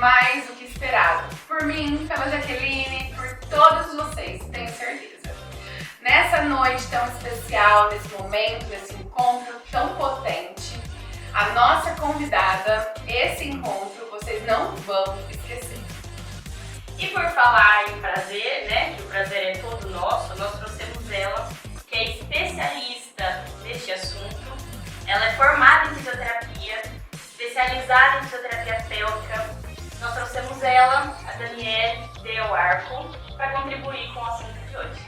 mais do que esperado. Por mim, pela Jaqueline, por todos vocês, tenho certeza. Nessa noite tão especial, nesse momento, nesse encontro tão potente, a nossa convidada, esse encontro, vocês não vão esquecer. E por falar em prazer, né, que o prazer é todo nosso, nós trouxemos ela, que é especialista neste assunto. Ela é formada em fisioterapia, especializada em fisioterapia pélvica. Nós trouxemos ela, a Daniele Del Arco, para contribuir com o assunto de hoje.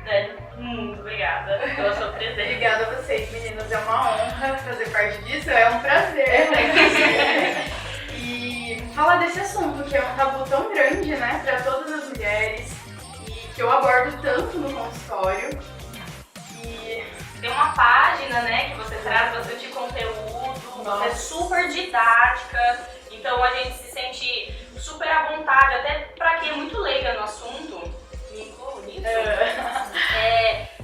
Dani, muito obrigada pela sua presença. Obrigada a vocês, meninas. É uma honra fazer parte disso, é um prazer. E falar desse assunto, que é um tabu tão grande, né, para todas as mulheres, e que eu abordo tanto no consultório. E tem uma página, né, que você traz bastante conteúdo, você é super didática, então a gente se sente super à vontade, até para quem é muito leiga no assunto, me incluo nisso,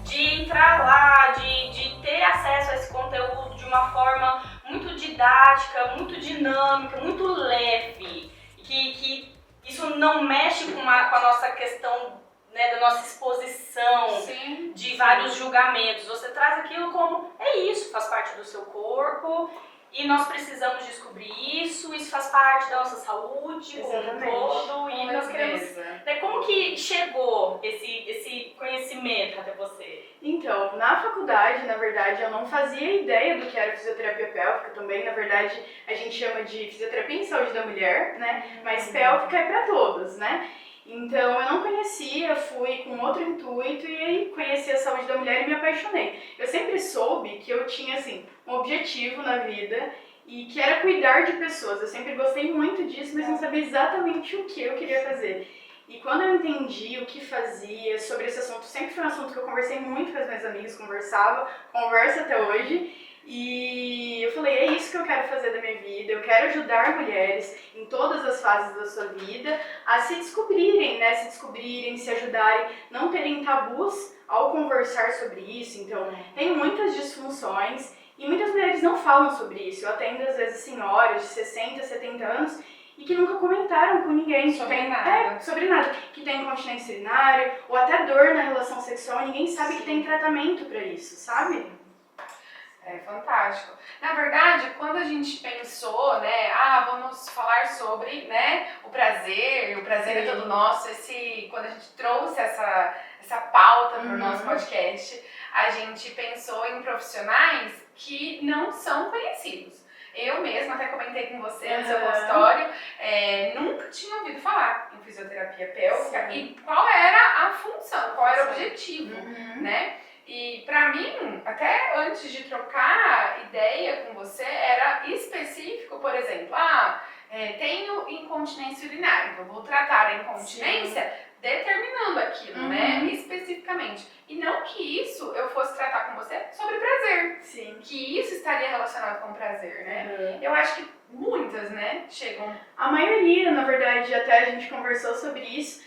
de entrar lá, de ter acesso a esse conteúdo de uma forma muito didática, muito dinâmica, muito leve, que isso não mexe com a nossa questão, né, da nossa exposição, Sim, de vários julgamentos. Você traz aquilo como, é isso, faz parte do seu corpo e nós precisamos descobrir isso faz parte da nossa saúde como um todo e nós queremos... Né, como que chegou esse conhecimento até você? então, na faculdade, na verdade, eu não fazia ideia do que era fisioterapia pélvica também. Na verdade, a gente chama de fisioterapia em saúde da mulher, né? Mas pélvica é para todos, né? Então, eu não conhecia, fui com outro intuito e aí conheci a saúde da mulher e me apaixonei. Eu sempre soube que eu tinha, assim, um objetivo na vida e que era cuidar de pessoas. Eu sempre gostei muito disso, mas não sabia exatamente o que eu queria fazer. E quando eu entendi o que fazia sobre esse assunto, sempre foi um assunto que eu conversei muito com as minhas amigas, converso até hoje. E eu falei, é isso que eu quero fazer da minha vida, eu quero ajudar mulheres em todas as fases da sua vida a se descobrirem, né? Se descobrirem, se ajudarem, não terem tabus ao conversar sobre isso. Então, tem muitas disfunções e muitas mulheres não falam sobre isso. Eu atendo, às vezes, senhoras de 60, 70 anos e que nunca comentaram com ninguém sobre nada, que tem incontinência urinária ou até dor na relação sexual e ninguém sabe que tem tratamento para isso, sabe? É fantástico. Na verdade, quando a gente pensou, né, vamos falar sobre, né, o prazer é todo nosso, quando a gente trouxe essa pauta para o nosso podcast, a gente pensou em profissionais que não são conhecidos. Eu mesma até comentei com você no seu consultório, nunca tinha ouvido falar em fisioterapia pélvica e qual era a função, qual era o objetivo, né? E pra mim, até antes de trocar ideia com você, era específico, por exemplo, tenho incontinência urinária, então vou tratar a incontinência determinando aquilo, né, especificamente. E não que isso eu fosse tratar com você sobre prazer, que isso estaria relacionado com prazer, né? Eu acho que muitas, né, chegam... A maioria, na verdade, até a gente conversou sobre isso,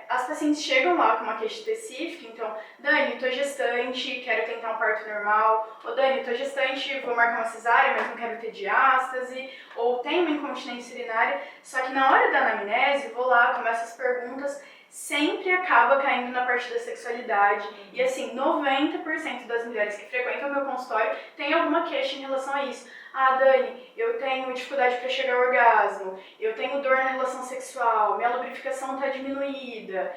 as pacientes chegam lá com uma queixa específica, então, Dani, tô gestante, quero tentar um parto normal, ou Dani, tô gestante, vou marcar uma cesárea, mas não quero ter diástase, ou tenho uma incontinência urinária, só que na hora da anamnese, vou lá, começo as perguntas, sempre acaba caindo na parte da sexualidade, e assim, 90% das mulheres que frequentam o meu consultório tem alguma queixa em relação a isso. Dani, eu tenho dificuldade para chegar ao orgasmo, eu tenho dor na relação sexual, minha lubrificação está diminuída,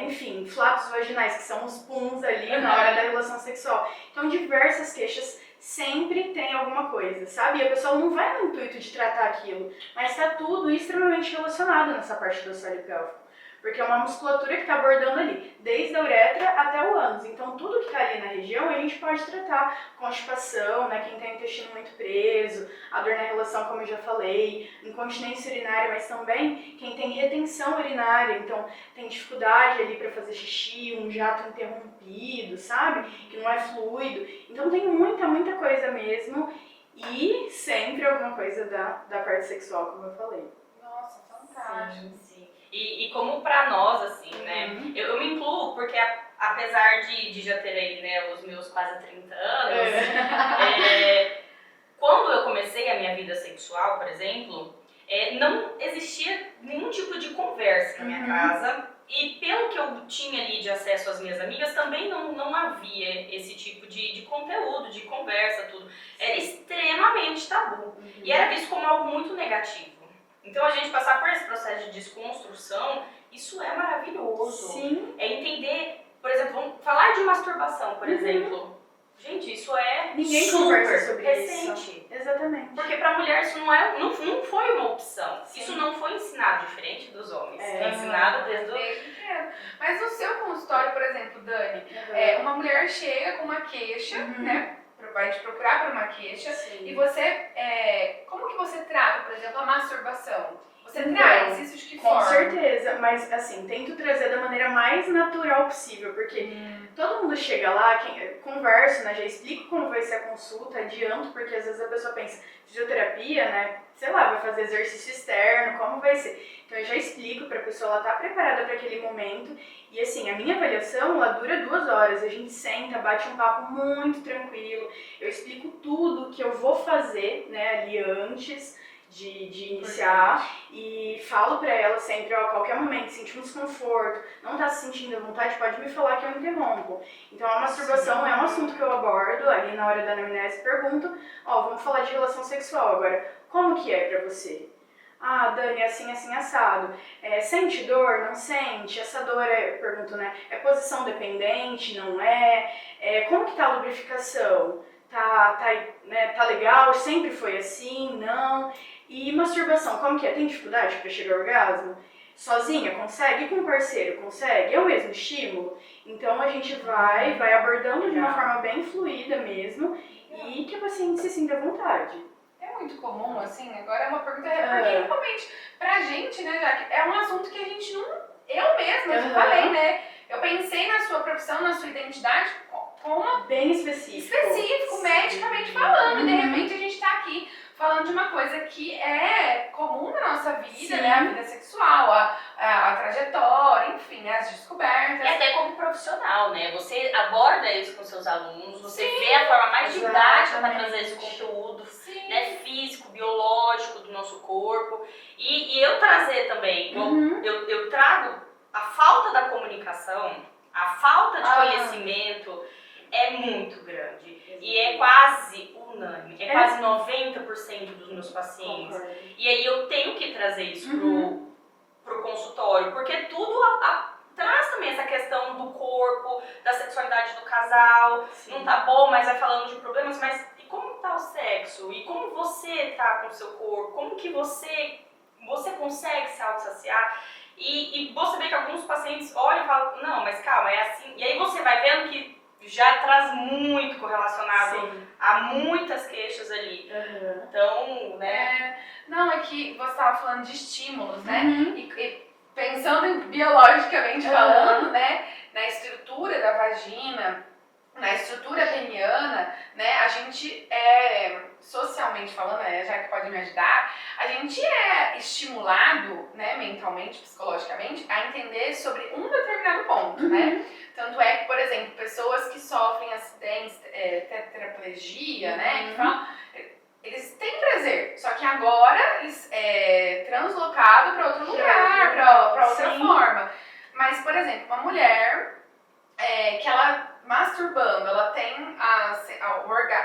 enfim, flatos vaginais, que são os puns ali na hora da relação sexual. Então, diversas queixas sempre tem alguma coisa, sabe? E a pessoa não vai no intuito de tratar aquilo, mas está tudo extremamente relacionado nessa parte do assoalho pélvico. Porque é uma musculatura que está abordando ali, desde a uretra até o ânus. Então, tudo que está ali na região, a gente pode tratar. Constipação, né, quem tem o intestino muito preso, a dor na relação, como eu já falei, incontinência urinária, mas também quem tem retenção urinária, então tem dificuldade ali para fazer xixi, um jato interrompido, sabe? Que não é fluido. Então, tem muita coisa mesmo e sempre alguma coisa da parte sexual, como eu falei. Nossa, fantástico. Sim. E como pra nós, assim, né? Eu me incluo porque apesar de já ter aí, né, os meus quase 30 anos, quando eu comecei a minha vida sexual, por exemplo, não existia nenhum tipo de conversa na minha casa. E pelo que eu tinha ali de acesso às minhas amigas, também não havia esse tipo de conteúdo, de conversa, tudo. Era extremamente tabu. E era visto como algo muito negativo. Então a gente passar por esse processo de desconstrução, isso é maravilhoso. Sim. É entender, por exemplo, vamos falar de masturbação, por exemplo. Gente, isso é Ninguém super conversa sobre recente. isso. Exatamente. Porque pra mulher isso não foi uma opção. Sim. Isso não foi ensinado diferente dos homens. É ensinado desde o... Mas no seu consultório, por exemplo, Dani, uma mulher chega com uma queixa, né? Vai te procurar por uma queixa. Sim. E você, como que você trata, por exemplo, a masturbação? Você traz isso de que forma? Com certeza, mas assim, tento trazer da maneira mais natural possível, porque todo mundo chega lá, converso, né, já explico como vai ser a consulta, adianto, porque às vezes a pessoa pensa, fisioterapia, né, sei lá, vai fazer exercício externo, como vai ser? Então eu já explico pra pessoa, ela tá preparada para aquele momento, e assim, a minha avaliação, ela dura 2 horas, a gente senta, bate um papo muito tranquilo, eu explico tudo que eu vou fazer, né, ali antes de iniciar, e falo pra ela sempre, ó, a qualquer momento, sentir um desconforto, não tá se sentindo à vontade, pode me falar que eu interrompo. Então a masturbação é um assunto que eu abordo, ali na hora da anamnese pergunto, ó, vamos falar de relação sexual agora, como que é pra você? Ah, Dani, é assim, assim, assado. Sente dor? Não sente? Essa dor, pergunto, né, é posição dependente? Não é? Como que tá a lubrificação? Tá legal? Sempre foi assim? Não? E masturbação, como que é? Tem dificuldade para chegar ao orgasmo? Sozinha, consegue? E com parceiro, consegue? É o mesmo estímulo? Então a gente vai abordando de uma forma bem fluida mesmo e que o paciente se sinta à vontade. É muito comum, assim, agora é uma pergunta, porque realmente, pra gente, né, Jaque, é um assunto que a gente não... Eu mesma, eu falei, né? Eu pensei na sua profissão, na sua identidade, como bem específico, medicamente falando, e de repente a gente tá aqui falando de uma coisa que é comum na nossa vida, né? A vida sexual, a trajetória, enfim, as descobertas. E até como profissional, né? Você aborda isso com seus alunos, você vê a forma mais didática para trazer esse conteúdo, né, físico, biológico do nosso corpo. E eu trazer também, eu trago a falta da comunicação, a falta de conhecimento é muito grande. E é quase unânime, é quase 90% dos meus pacientes. E aí eu tenho que trazer isso pro consultório, porque tudo traz também essa questão do corpo, da sexualidade do casal. Não tá bom, mas vai falando de problemas, mas e como tá o sexo? E como você tá com o seu corpo? Como que você consegue se autossaciar? E você vê que alguns pacientes olham e falam, não, mas calma, é assim. E aí você vai vendo que já traz muito correlacionado a muitas queixas ali. Então, né? Não, é que você estava falando de estímulos, né? E pensando biologicamente falando, né? Na estrutura da vagina, na estrutura peniana, né? A gente socialmente falando, já que pode me ajudar, a gente é estimulado, né, mentalmente, psicologicamente, a entender sobre um determinado ponto, né? Tanto é que, por exemplo, pessoas que sofrem acidentes, tetraplegia, né, que falam, eles têm prazer, só que agora eles translocado para outro lugar, para outra forma. Mas, por exemplo, uma mulher que ela masturbando, ela tem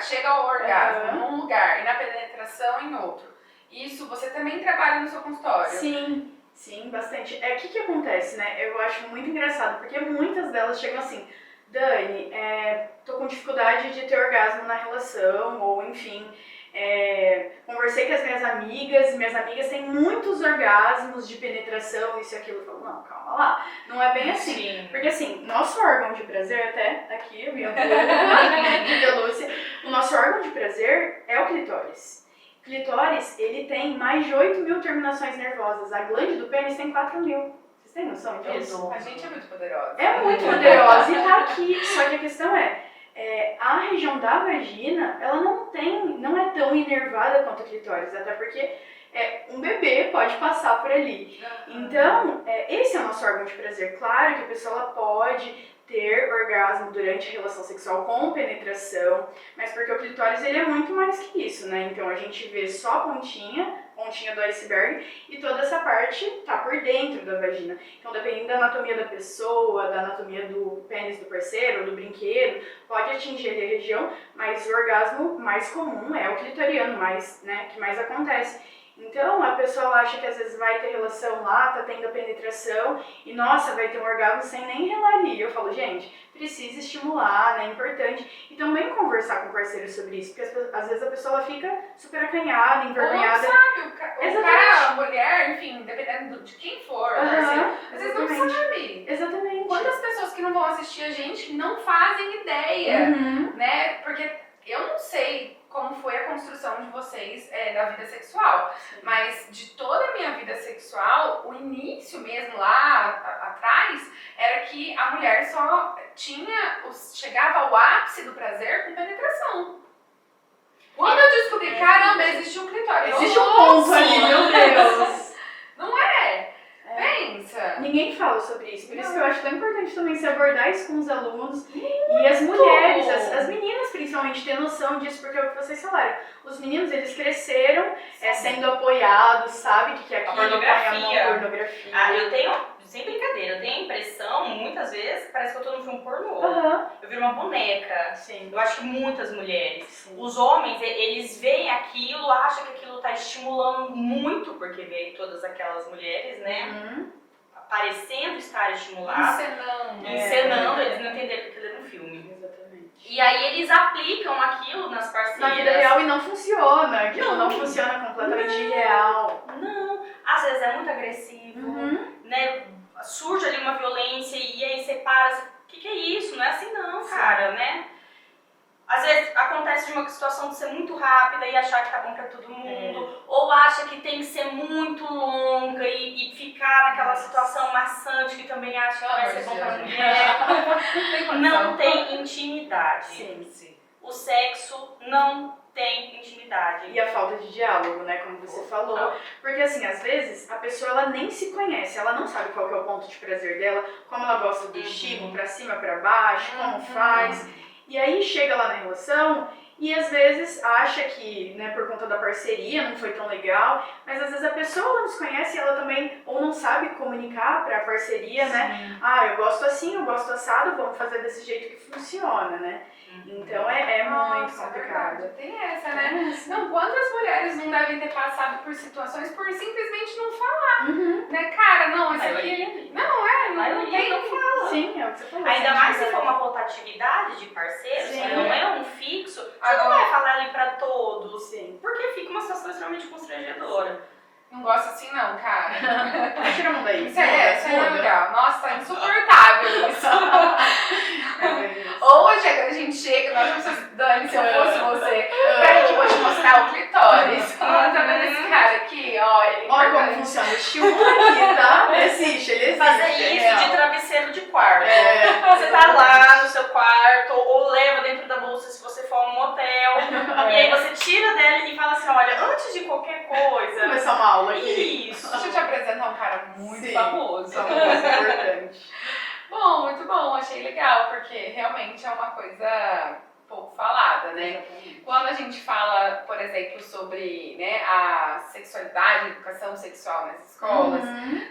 chega ao orgasmo num lugar e na penetração em outro. Isso você também trabalha no seu consultório? Sim, bastante. O que acontece, né? Eu acho muito engraçado, porque muitas delas chegam assim, Dani, tô com dificuldade de ter orgasmo na relação, ou enfim, conversei com as minhas amigas têm muitos orgasmos de penetração, isso e aquilo. Eu falo, não, calma lá, não é bem assim. Porque assim, nosso órgão de prazer, até aqui, a minha vulva de pelúcia, o nosso órgão de prazer é o clitóris. O clitóris, ele tem mais de 8.000 terminações nervosas, a glande do pênis tem 4.000. Vocês têm noção disso? A gente é muito poderosa. É muito poderosa e tá aqui, só que a questão a região da vagina, ela não é tão inervada quanto a clitóris, até porque um bebê pode passar por ali. Então, esse é o nosso órgão de prazer. Claro que a pessoa ela pode ter orgasmo durante a relação sexual com penetração, mas porque o clitóris ele é muito mais que isso, né? Então a gente vê só a pontinha, pontinha do iceberg e toda essa parte tá por dentro da vagina. Então, dependendo da anatomia da pessoa, da anatomia do pênis do parceiro, do brinquedo, pode atingir ali a região, mas o orgasmo mais comum é o clitoriano, que mais acontece. Então, a pessoa acha que às vezes vai ter relação lá, tá tendo a penetração e, nossa, vai ter um orgasmo sem nem relar ali. Eu falo, gente, precisa estimular, né, é importante. E também conversar com o parceiro sobre isso, porque às vezes a pessoa fica super acanhada, envergonhada. Ou não sabe, o cara, a mulher, enfim, dependendo de quem for, parceiro, às vezes não sabe. Exatamente. Quantas pessoas que não vão assistir a gente que não fazem ideia, né? Porque eu não sei como foi a construção de vocês da vida sexual, mas de toda a minha vida sexual, o início mesmo lá atrás era que a mulher só chegava ao ápice do prazer com penetração. Quando eu descobri, caramba, existe um clitóris. Existe um ponto ali, meu Deus. Não é? Pensa. Ninguém fala sobre isso, por isso que eu acho tão importante também se abordar isso com os alunos e as mulheres, as meninas principalmente, ter noção disso, porque é o que vocês falaram. Os meninos, eles cresceram sendo apoiados, sabe? Que aquilo pornografia. Eu tenho, sem brincadeira, eu tenho a impressão, muitas vezes, parece que eu tô num filme pornô. Eu viro uma boneca. Sim. Eu acho que muitas mulheres. Sim. Os homens, eles veem aquilo, acham que aquilo tá estimulando muito, porque veem todas aquelas mulheres, né? Parecendo estar estimuladas. Encenando, eles não entenderam que aquilo era um filme. Exatamente. E aí eles aplicam aquilo nas parceiras. Na vida real e não funciona, aquilo não funciona completamente irreal. Não, às vezes é muito agressivo, né? Surge ali uma violência e aí você para, o que é isso? Não é assim não, cara, né? Às vezes acontece de uma situação de ser muito rápida e achar que tá bom pra todo mundo, ou acha que tem que ser muito longa e ficar naquela situação maçante que também acha que vai ser bom pra mulher. Não tem intimidade. Sim. O sexo não tem intimidade. E a falta de diálogo, né, como você falou. Porque assim, às vezes, a pessoa ela nem se conhece, ela não sabe qual que é o ponto de prazer dela, como ela gosta do estímulo, pra cima, pra baixo, como faz. E aí chega lá na relação e às vezes acha que, né, por conta da parceria não foi tão legal, mas às vezes a pessoa não se conhece e ela também ou não sabe comunicar pra parceria, né? Ah, eu gosto assim, eu gosto assado, vamos fazer desse jeito que funciona, né? Então é muito complicado. Tem essa, né? Não, quantas mulheres não devem ter passado por situações por simplesmente não falar, né? Cara, não, isso aqui... Não fala. Sim, é o que você falou. Ainda mais se for uma rotatividade de parceiros, Sim. que não é um fixo, você não vai falar ali pra todos. Sim. Porque fica uma situação extremamente constrangedora. Não gosto assim não, cara. Tira a mão daí. Isso é legal. Nossa, tá insuportável isso. Hoje a gente chega, nós vamos precisar, Dani, se eu fosse você, peraí que eu vou te mostrar o clitóris. Tá vendo esse cara aqui? Olha como funciona o estímulo aqui, tá? Ele fazer isso de travesseiro de quarto. Você tá lá no seu quarto, ou leva dentro da bolsa se você for a um motel, e aí você tira dela e fala assim, olha, antes de qualquer coisa... Começar uma aula aqui. Isso. Deixa eu te apresentar um cara muito famoso. Importante. Bom, muito bom, achei legal, porque realmente é uma coisa pouco falada, né? Quando a gente fala, por exemplo, sobre, né, a sexualidade, a educação sexual nas escolas,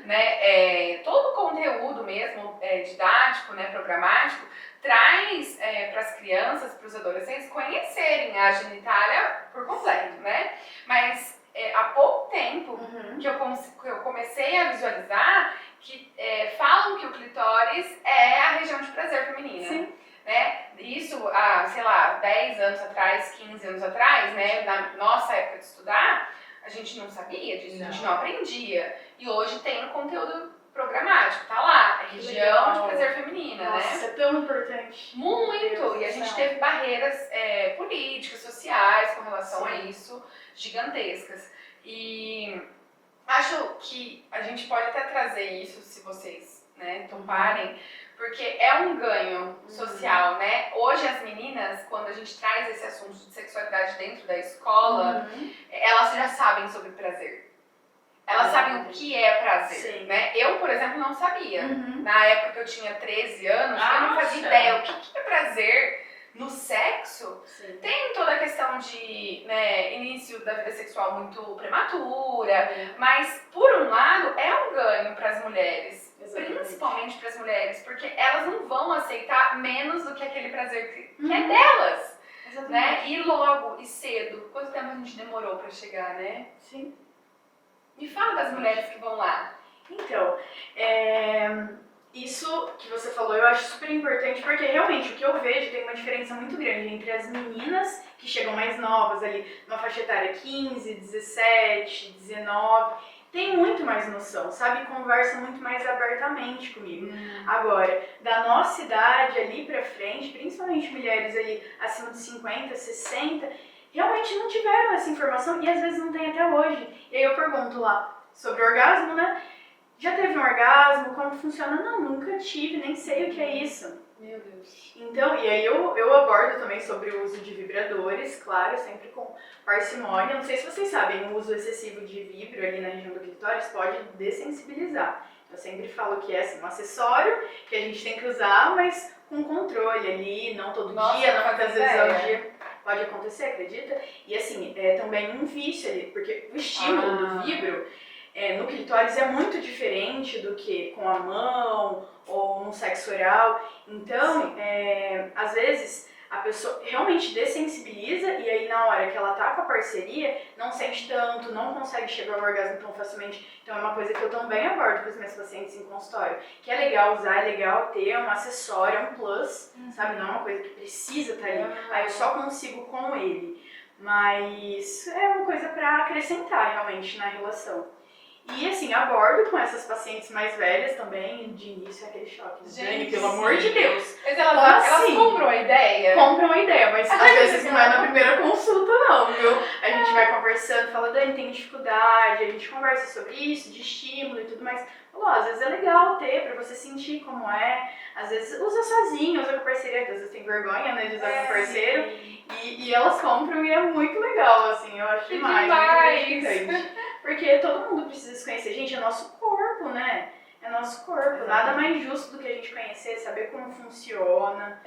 né, todo o conteúdo mesmo didático, né, programático, traz para as crianças, para os adolescentes conhecerem a genitália por completo, né? Mas há pouco tempo que eu comecei a visualizar que falam que o clitóris é a região de prazer feminina. Sim. Né? Isso há, sei lá, 10 anos atrás, 15 anos atrás, né? Na nossa época de estudar, a gente não sabia disso, a gente não aprendia. E hoje tem um conteúdo programático, tá lá, a região de prazer feminina, né? Nossa, é tão importante. Muito! E a gente teve barreiras políticas, sociais com relação a isso, gigantescas. E acho que a gente pode até trazer isso, se vocês, né, toparem, porque é um ganho social, né? Hoje as meninas, quando a gente traz esse assunto de sexualidade dentro da escola, elas já sabem sobre prazer. Elas sabem o que é prazer, né? Eu, por exemplo, não sabia. Na época que eu tinha 13 anos, eu não fazia ideia o que é prazer, no sexo, tem toda a questão de, né, início da vida sexual muito prematura, mas por um lado é um ganho para as mulheres, principalmente para as mulheres, porque elas não vão aceitar menos do que aquele prazer que é delas, né? E logo e cedo, quanto tempo a gente demorou para chegar, né? Sim. Me fala das mulheres que vão lá. Então, isso que você falou eu acho super importante, porque realmente o que eu vejo tem uma diferença muito grande entre as meninas que chegam mais novas ali, numa faixa etária 15, 17, 19, tem muito mais noção, sabe? Conversa muito mais abertamente comigo. Agora, da nossa idade ali pra frente, principalmente mulheres ali acima de 50, 60, realmente não tiveram essa informação e às vezes não tem até hoje. E aí eu pergunto lá sobre orgasmo, né? Já teve um orgasmo? Como funciona? Não, nunca tive, nem sei o que é isso. Meu Deus. Então, e aí eu abordo também sobre o uso de vibradores, claro, sempre com parcimônia. Não sei se vocês sabem, o uso excessivo de vibro ali na região do clitóris pode dessensibilizar. Eu sempre falo que é assim, um acessório que a gente tem que usar, mas com controle ali, não todo dia, não muitas vezes ao dia. Pode acontecer, acredita? E assim, é também um vício ali, porque o estímulo do vibro no clitóris é muito diferente do que com a mão ou no sexo oral. Então, às vezes, a pessoa realmente dessensibiliza e aí na hora que ela tá com a parceria, não sente tanto, não consegue chegar ao orgasmo tão facilmente. Então é uma coisa que eu também abordo para os meus pacientes em consultório, que é legal usar, é legal ter um acessório, um plus, sabe? Não é uma coisa que precisa estar ali, aí eu só consigo com ele. Mas é uma coisa para acrescentar realmente na relação. E assim, abordo com essas pacientes mais velhas também, de início aquele choque. Gente, pelo amor de Deus. Mas elas compram a ideia? Compram a ideia, mas às vezes não é na primeira consulta não, viu? A gente vai conversando, fala, Dani, tem dificuldade, a gente conversa sobre isso, de estímulo e tudo mais. Falou, às vezes é legal ter, pra você sentir como é. Às vezes usa sozinho, usa com parceria, às vezes tem vergonha, né, de usar com parceiro. E elas compram e é muito legal, assim, eu acho demais. Muito gratificante. Porque todo mundo precisa se conhecer. Gente, é nosso corpo, né? É nosso corpo. Nada mais justo do que a gente conhecer, saber como funciona.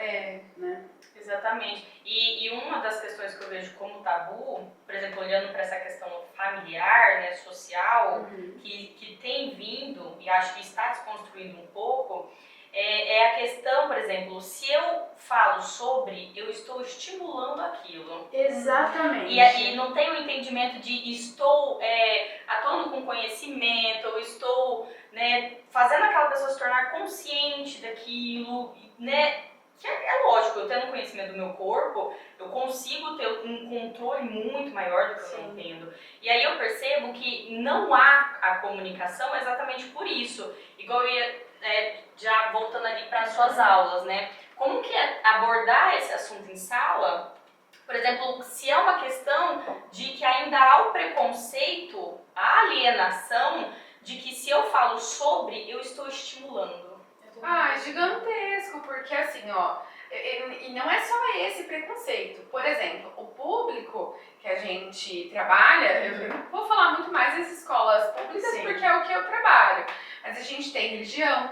Né? Exatamente. E uma das questões que eu vejo como tabu, por exemplo, olhando para essa questão familiar, né, social, que tem vindo, e acho que está desconstruindo um pouco, é a questão, por exemplo, se eu falo sobre, eu estou estimulando aquilo. Exatamente. E não tem o entendimento de estou atuando com conhecimento, eu estou, né, fazendo aquela pessoa se tornar consciente daquilo, né? Que é lógico, eu tendo conhecimento do meu corpo, eu consigo ter um controle muito maior do que eu não tendo. E aí eu percebo que não há a comunicação exatamente por isso. Igual eu ia já voltando ali para as suas aulas, né? Como que é abordar esse assunto em sala? Por exemplo, se é uma questão de que ainda há o preconceito, a alienação, de que se eu falo sobre, eu estou estimulando. Ah, gigantesco, porque assim, ó, e não é só esse preconceito. Por exemplo, o público que a gente trabalha, eu vou falar muito mais das escolas públicas porque é o que eu trabalho, mas a gente tem religião,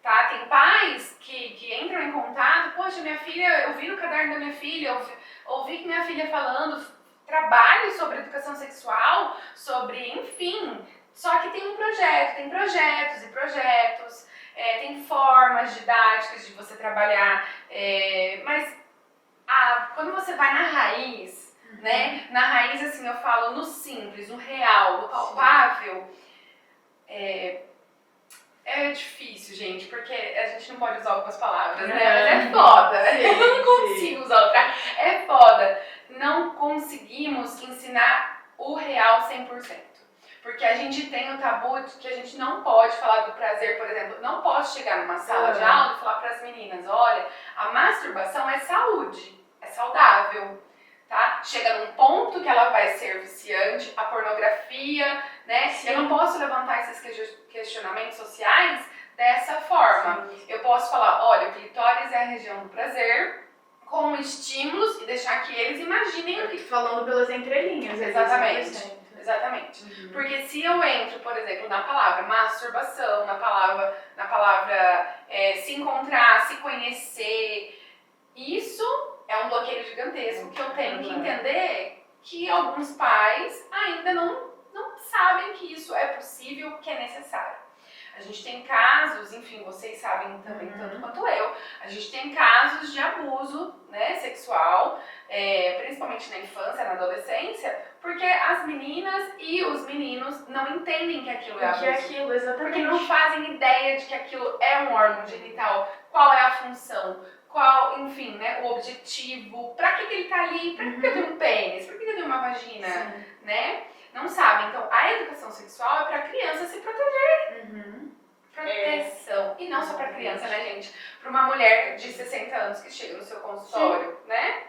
tá? Tem pais que entram em contato, poxa, minha filha, eu vi no caderno da minha filha, ouvi que minha filha falando, trabalho sobre educação sexual, sobre, enfim, só que tem um projeto, tem projetos e projetos, tem formas didáticas de você trabalhar, mas quando você vai na raiz, né? Na raiz, assim, eu falo no simples, no real, no palpável, é difícil, gente, porque a gente não pode usar algumas palavras, né? Mas é foda. Eu não consigo usar outra. É foda. Não conseguimos ensinar o real 100%. Porque a gente tem o tabu de que a gente não pode falar do prazer, por exemplo. Não posso chegar numa sala de aula e falar para as meninas, olha, a masturbação é saúde, é saudável, tá? Chega num ponto que ela vai ser viciante, a pornografia, né? Sim. Eu não posso levantar esses questionamentos sociais dessa forma. Sim. Eu posso falar, olha, o clitóris é a região do prazer, com estímulos e deixar que eles imaginem o que... Falando pelas entrelinhas. Exatamente. Exatamente. Porque se eu entro, por exemplo, na palavra masturbação, na palavra se encontrar, se conhecer, Isso é um bloqueio gigantesco que eu tenho que entender que alguns pais ainda não sabem que isso é possível, que é necessário. A gente tem casos, enfim, vocês sabem também tanto quanto eu, a gente tem casos de abuso, né, sexual, principalmente na infância, na adolescência, porque as meninas e os meninos não entendem que aquilo é O abuso. que é aquilo, exatamente. Porque não fazem ideia de que aquilo é um órgão genital, qual é a função, qual, enfim, né, o objetivo, pra que ele tá ali, pra que eu tenho um pênis, pra que eu tenho uma vagina, Sim. né? Não sabem. Então, a educação sexual é pra criança se proteger. Proteção. E não só pra criança, né, gente? Pra uma mulher de 60 anos que chega no seu consultório, né?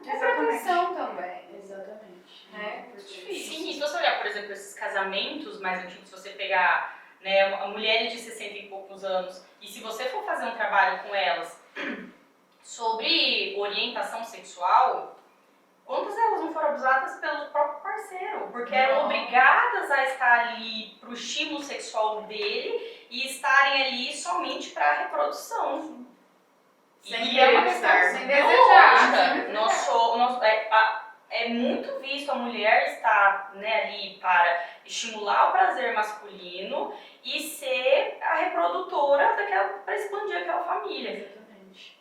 É proteção também. Exatamente. É muito difícil. Sim, e se você olhar, por exemplo, esses casamentos mais antigos, se você pegar, né, mulheres de 60 e poucos anos, e se você for fazer um trabalho com elas sobre orientação sexual, quantas delas não foram abusadas pelo próprio parceiro? Porque eram obrigadas a estar ali pro estímulo sexual dele e estarem ali somente para reprodução. Sem E é uma desejar. questão Sem desejar. biológica. É muito visto a mulher estar, né, ali para estimular o prazer masculino e ser a reprodutora para expandir aquela família. Exatamente.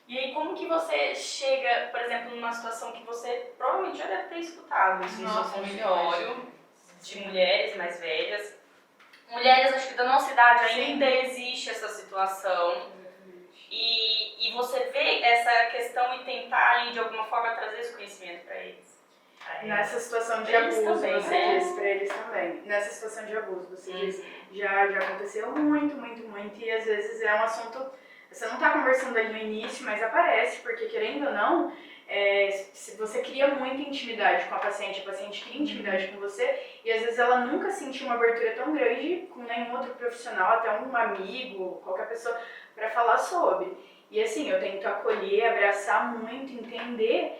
E aí, como que você chega, por exemplo, numa situação que você provavelmente já deve ter escutado isso no seu consultório, de mulheres mais velhas. Mulheres, acho que da nossa idade ainda existe essa situação. E você vê essa questão e tentar ali, de alguma forma, trazer esse conhecimento para eles. Nessa situação de Pra eles abuso, também, você né? disse pra eles também. Nessa situação de abuso, você disse, já aconteceu muito, e às vezes é um assunto, você não tá conversando ali no início, mas aparece, porque querendo ou não, se você cria muita intimidade com a paciente cria intimidade com você, e às vezes ela nunca sentiu uma abertura tão grande com nenhum outro profissional, até um amigo, qualquer pessoa, para falar sobre. E assim, eu tento acolher, abraçar muito, entender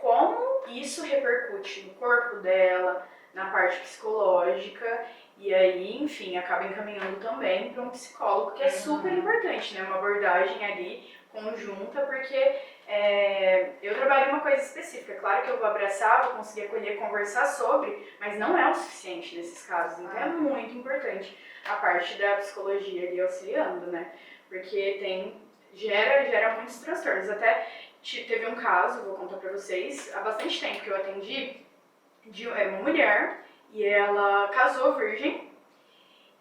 como isso repercute no corpo dela, na parte psicológica, e aí, enfim, acaba encaminhando também para um psicólogo, que é super importante, né? Uma abordagem ali conjunta, porque eu trabalho em uma coisa específica. Claro que eu vou abraçar, vou conseguir acolher, conversar sobre, mas não é o suficiente nesses casos. Então é muito importante a parte da psicologia ali auxiliando, né? Porque gera muitos transtornos. Até teve um caso, vou contar pra vocês, há bastante tempo que eu atendi, era uma mulher, e ela casou virgem,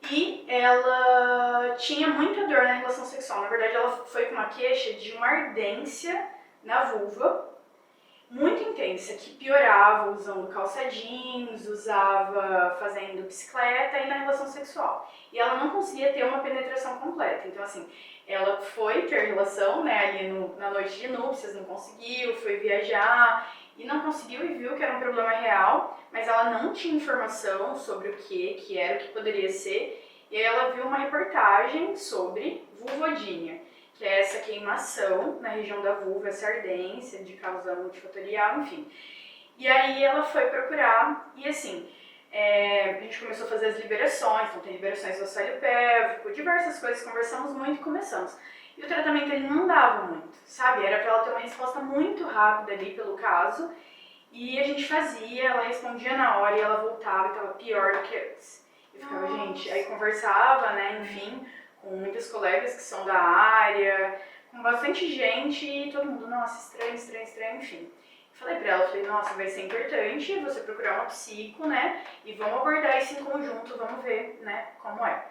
e ela tinha muita dor na relação sexual. Na verdade, ela foi com uma queixa de uma ardência na vulva, muito intensa, que piorava usando calça jeans, usava fazendo bicicleta e na relação sexual. E ela não conseguia ter uma penetração completa. Então, assim, ela foi ter relação, né, ali na noite de núpcias, não conseguiu, foi viajar e não conseguiu e viu que era um problema real, mas ela não tinha informação sobre o que era, o que poderia ser. E aí ela viu uma reportagem sobre vulvodínia, que é essa queimação na região da vulva, essa ardência de causa multifatorial, enfim. E aí ela foi procurar, e assim, a gente começou a fazer as liberações, então tem liberações do assoalho pélvico, diversas coisas, conversamos muito e começamos. E o tratamento ele não dava muito, sabe? Era pra ela ter uma resposta muito rápida ali pelo caso, e a gente fazia, ela respondia na hora e ela voltava e tava pior do que antes. Eu ficava, gente, aí conversava, né, enfim, com muitos colegas que são da área, com bastante gente e todo mundo, nossa, estranho, enfim. Falei pra ela, nossa, vai ser importante você procurar uma psico, né, e vamos abordar isso em conjunto, vamos ver, né, como é.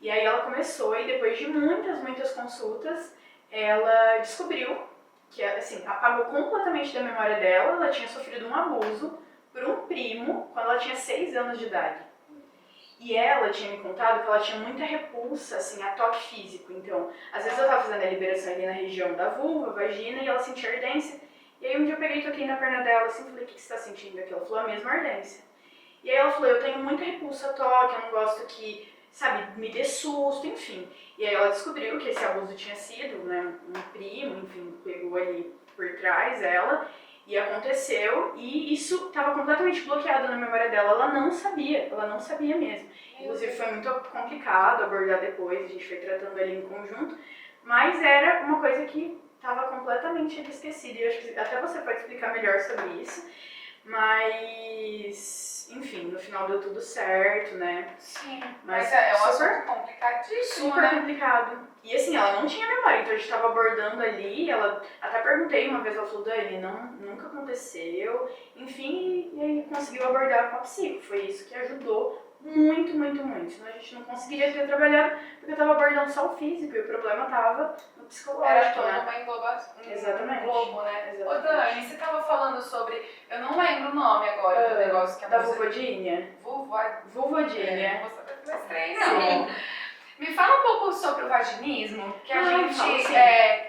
E aí ela começou e depois de muitas consultas, ela descobriu que, assim, apagou completamente da memória dela, ela tinha sofrido um abuso por um primo quando ela tinha 6 anos de idade. E ela tinha me contado que ela tinha muita repulsa, assim, a toque físico. Então, às vezes eu tava fazendo a liberação ali na região da vulva, vagina, e ela sentia ardência. E aí um dia eu peguei e toquei na perna dela, assim, falei, o que você tá sentindo aqui? Ela falou, a mesma ardência. E aí ela falou, eu tenho muita repulsa a toque, eu não gosto que, sabe, me dê susto, enfim. E aí ela descobriu que esse abuso tinha sido, né, um primo, enfim, pegou ali por trás ela. E aconteceu, e isso estava completamente bloqueado na memória dela, ela não sabia mesmo. Inclusive foi muito complicado abordar depois, a gente foi tratando ali em conjunto, mas era uma coisa que estava completamente esquecida. E eu acho que até você pode explicar melhor sobre isso. Mas, enfim, no final deu tudo certo, né? Sim, mas é um assunto complicadíssimo, super né? complicado. E assim, ela não tinha memória, então a gente tava abordando ali, ela até perguntei uma vez, ela falou, Dani, nunca aconteceu. Enfim, e aí conseguiu abordar com a psico. Foi isso que ajudou muito, muito, muito. Senão a gente não conseguiria ter trabalhado, porque eu tava abordando só o físico e o problema tava no psicológico, Era toda né? uma englobação, Exatamente. um globo, né? Ô Exatamente. Dani, você tava falando sobre, eu não lembro o nome agora do negócio que a Da moça... vulvodinha? Não Vulvodinha. vou saber falar estranho, não. Me fala um pouco sobre o vaginismo, que a gente, fala, sim.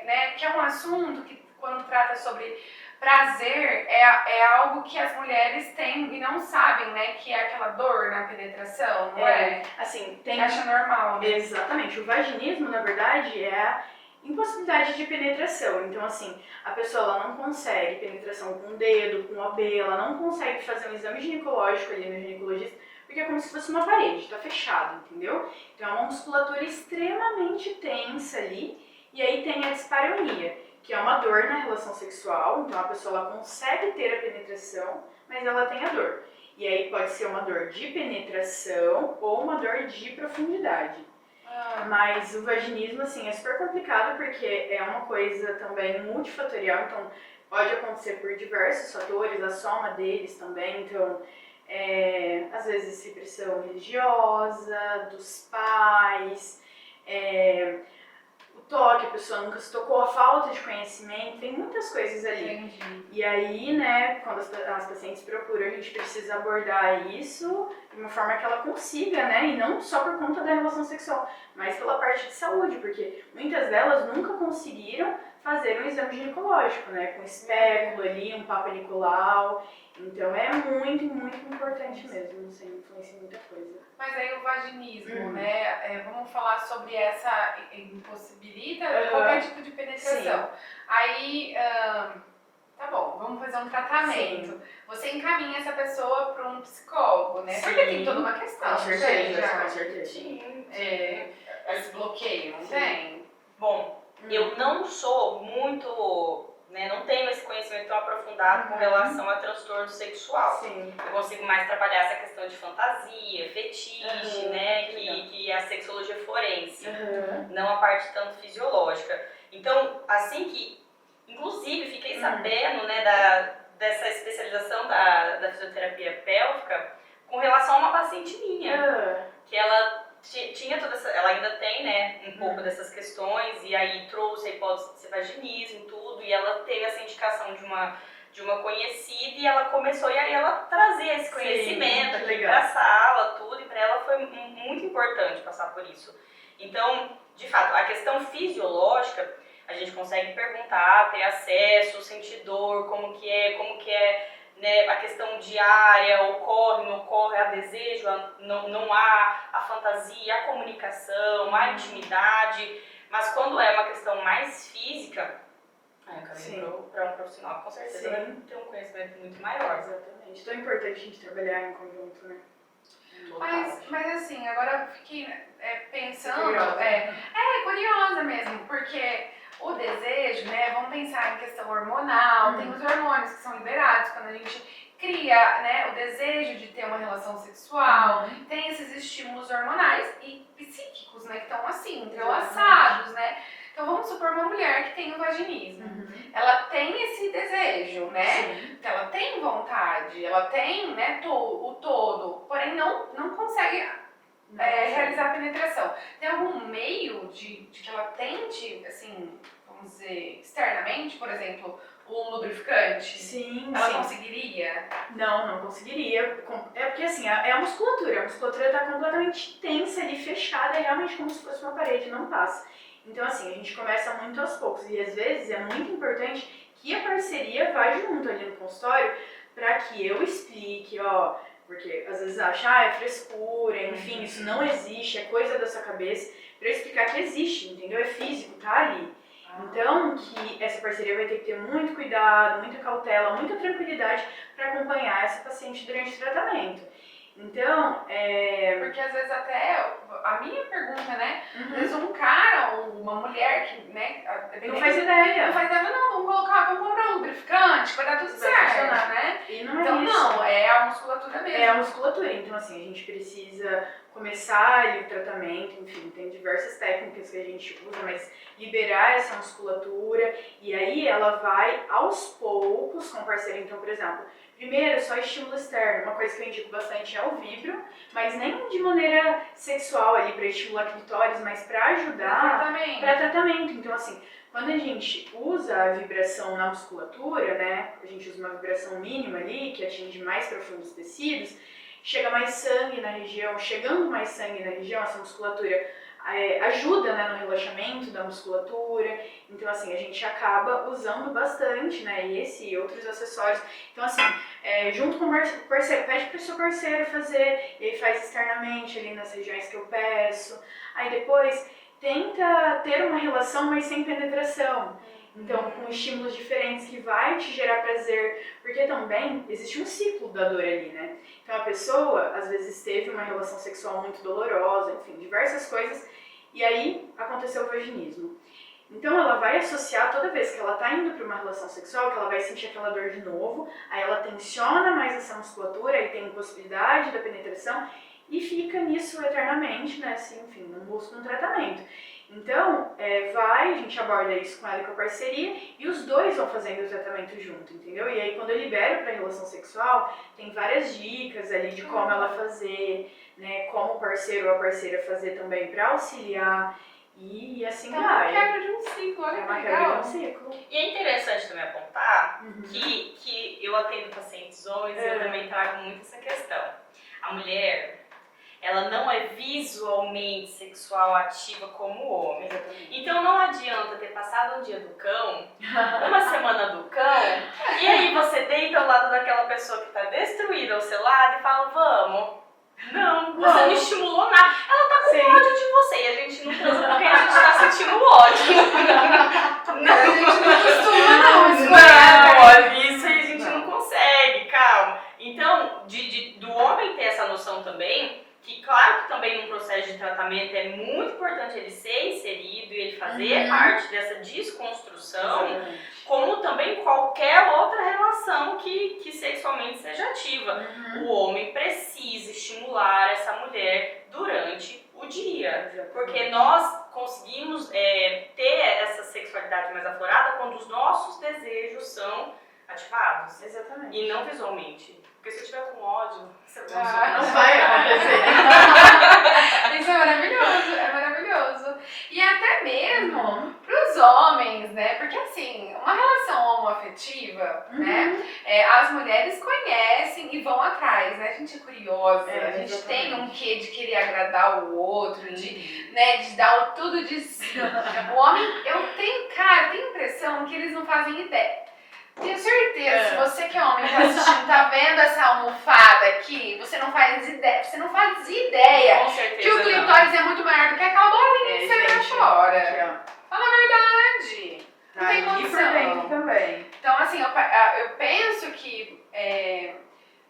né, que é um assunto que quando trata sobre prazer, é algo que as mulheres têm e não sabem, né, que é aquela dor na penetração, não é? Assim, Que tem... acha normal, né? Exatamente. O vaginismo, na verdade, é a impossibilidade de penetração. Então, assim, a pessoa ela não consegue penetração com o dedo, com o AB, ela não consegue fazer um exame ginecológico ali no ginecologista, porque é como se fosse uma parede, tá fechado, entendeu? Então é uma musculatura extremamente tensa ali, e aí tem a dispareunia, que é uma dor na relação sexual, então a pessoa ela consegue ter a penetração, mas ela tem a dor. E aí pode ser uma dor de penetração ou uma dor de profundidade. Mas o vaginismo, assim, é super complicado porque é uma coisa também multifatorial, então pode acontecer por diversos fatores, a soma deles também, então às vezes repressão religiosa, dos pais, o toque, a pessoa nunca se tocou, a falta de conhecimento, tem muitas coisas ali. Entendi. E aí, né, quando as pacientes procuram, a gente precisa abordar isso de uma forma que ela consiga, né, e não só por conta da relação sexual, mas pela parte de saúde, porque muitas delas nunca conseguiram fazer um exame ginecológico, né, com espéculo ali, um Papa Nicolau. Então é muito, muito importante mesmo, assim, influencia muita coisa. Mas aí o vaginismo, né? Vamos falar sobre essa impossibilita qualquer tipo de penetração. Sim. Aí, tá bom, vamos fazer um tratamento. Sim. Você encaminha essa pessoa para um psicólogo, né? Sim. Porque tem toda uma questão. Com certeza, já. com certeza. Sim. Esse bloqueio, não Sim. tem? Bom, eu não sou muito, né, não tenho esse conhecimento tão aprofundado com relação a transtorno sexual. Sim. Eu consigo mais trabalhar essa questão de fantasia, fetiche, né, que é a sexologia forense, não a parte tanto fisiológica. Então, assim que, inclusive, fiquei sabendo, né, dessa especialização da fisioterapia pélvica com relação a uma paciente minha, que ela tinha toda essa, ela ainda tem, né, um pouco dessas questões, e aí trouxe a hipótese de ser vaginismo, tudo, e ela teve essa indicação de uma conhecida, e ela começou, e aí ela trazia esse conhecimento aqui pra sala, tudo, e pra ela foi muito importante passar por isso. Então, de fato, a questão fisiológica, a gente consegue perguntar, ter acesso, sentir dor, como que é, né, a questão diária, ocorre, não ocorre, há desejo, não há a fantasia, a comunicação, a intimidade, mas quando é uma questão mais física, eu caminho para um profissional, com certeza vai ter um conhecimento muito maior. Exatamente. Então é importante a gente trabalhar em conjunto, né? Mas assim, agora eu fiquei pensando, Curiosa. Curiosa mesmo, porque o desejo, né, vamos pensar em questão hormonal, tem os hormônios que são liberados quando a gente cria, né, o desejo de ter uma relação sexual, tem esses estímulos hormonais e psíquicos, né, que estão assim, entrelaçados, né. Então vamos supor uma mulher que tem o vaginismo, ela tem esse desejo, né, Sim. ela tem vontade, ela tem, né, o todo, porém não consegue realizar a penetração. Tem algum meio de que ela tente, assim, vamos dizer, externamente, por exemplo, um lubrificante? Sim, ela sim. conseguiria? Não conseguiria. É porque assim, é a musculatura tá completamente tensa ali, fechada, é realmente como se fosse uma parede, não passa. Então assim, a gente começa muito aos poucos e às vezes é muito importante que a parceria vá junto ali no consultório para que eu explique, ó, porque às vezes acha, é frescura, enfim, isso não existe, é coisa da sua cabeça, para eu explicar que existe, entendeu? É físico, tá ali. Então, que essa parceria vai ter que ter muito cuidado, muita cautela, muita tranquilidade para acompanhar essa paciente durante o tratamento. Então, Porque às vezes até, a minha pergunta, né? Às uhum, vezes um cara ou uma mulher que, né? não faz ideia. Não faz ideia, não, vamos comprar um lubrificante, vai dar tudo Vai certo, funcionar. né? E não é Então isso. não, é a musculatura mesmo. É a musculatura, então assim, a gente precisa começar ali o tratamento, enfim, tem diversas técnicas que a gente usa, mas liberar essa musculatura e aí ela vai aos poucos com o parceiro. Então, por exemplo, primeiro só estímulo externo, uma coisa que eu indico bastante é o vibro, mas nem de maneira sexual ali para estimular clitóris, mas para ajudar Também. para tratamento. Então assim, quando a gente usa a vibração na musculatura, né, a gente usa uma vibração mínima ali, que atinge mais profundos tecidos, chega mais sangue na região, chegando mais sangue na região, essa musculatura ajuda, né, no relaxamento da musculatura. Então assim, a gente acaba usando bastante, né, esse e outros acessórios. Então assim, junto com o parceiro, pede para o seu parceiro fazer, ele faz externamente ali nas regiões que eu peço. Aí depois tenta ter uma relação, mas sem penetração. Então, com estímulos diferentes que vai te gerar prazer, porque também existe um ciclo da dor ali, né? Então, a pessoa, às vezes, teve uma relação sexual muito dolorosa, enfim, diversas coisas, e aí aconteceu o vaginismo. Então, ela vai associar toda vez que ela tá indo para uma relação sexual, que ela vai sentir aquela dor de novo, aí ela tensiona mais essa musculatura, aí tem possibilidade da penetração, e fica nisso eternamente, né? Assim, enfim, não busca um tratamento. Então, a gente aborda isso com ela e com a parceria, e os dois vão fazendo o tratamento junto, entendeu? E aí, quando eu libero para relação sexual, tem várias dicas ali de como ela fazer, né? Como o parceiro ou a parceira fazer também para auxiliar, e assim Então, vai. é uma quebra de um ciclo, olha É que uma quebra legal. de um ciclo. E é interessante também apontar Uhum. que eu atendo pacientes homens e eu também trago muito essa questão. A mulher, ela não é visualmente sexual ativa como o homem. Exatamente. Então não adianta ter passado um dia do cão, uma semana do cão, e aí você deita ao lado daquela pessoa que está destruída ao seu lado e fala, vamos. Não, você não estimulou nada. Ela tá com Sim. ódio de você e a gente não transa porque a gente tá sentindo ódio. A gente não costuma, não. Não, olha, isso aí a gente não consegue, calma. Então, do homem ter essa noção também, que claro que também num processo de tratamento é muito importante ele ser inserido e ele fazer parte dessa desconstrução, Exatamente. como também qualquer outra relação que sexualmente seja ativa. O homem precisa estimular essa mulher durante o dia. Exatamente. Porque nós conseguimos ter essa sexualidade mais aflorada quando os nossos desejos são ativados. Exatamente. E não visualmente. Porque se eu estiver com ódio, você Não vai acontecer. Isso é maravilhoso. E até mesmo pros homens, né? Porque assim, uma relação homoafetiva, né? As mulheres conhecem e vão atrás, né? A gente é curiosa, a gente exatamente. tem um quê de querer agradar o outro, né? De dar tudo de si. O homem, eu tenho impressão que eles não fazem ideia. Tenho certeza, se você que é homem tá assistindo, tá vendo essa almofada aqui, você não faz ideia, Com certeza que o clitóris é muito maior do que aquela bolinha que você vê gente, fora. aqui, ó. Fala a verdade. Não tem E por condição. dentro também. Então, assim, eu penso que,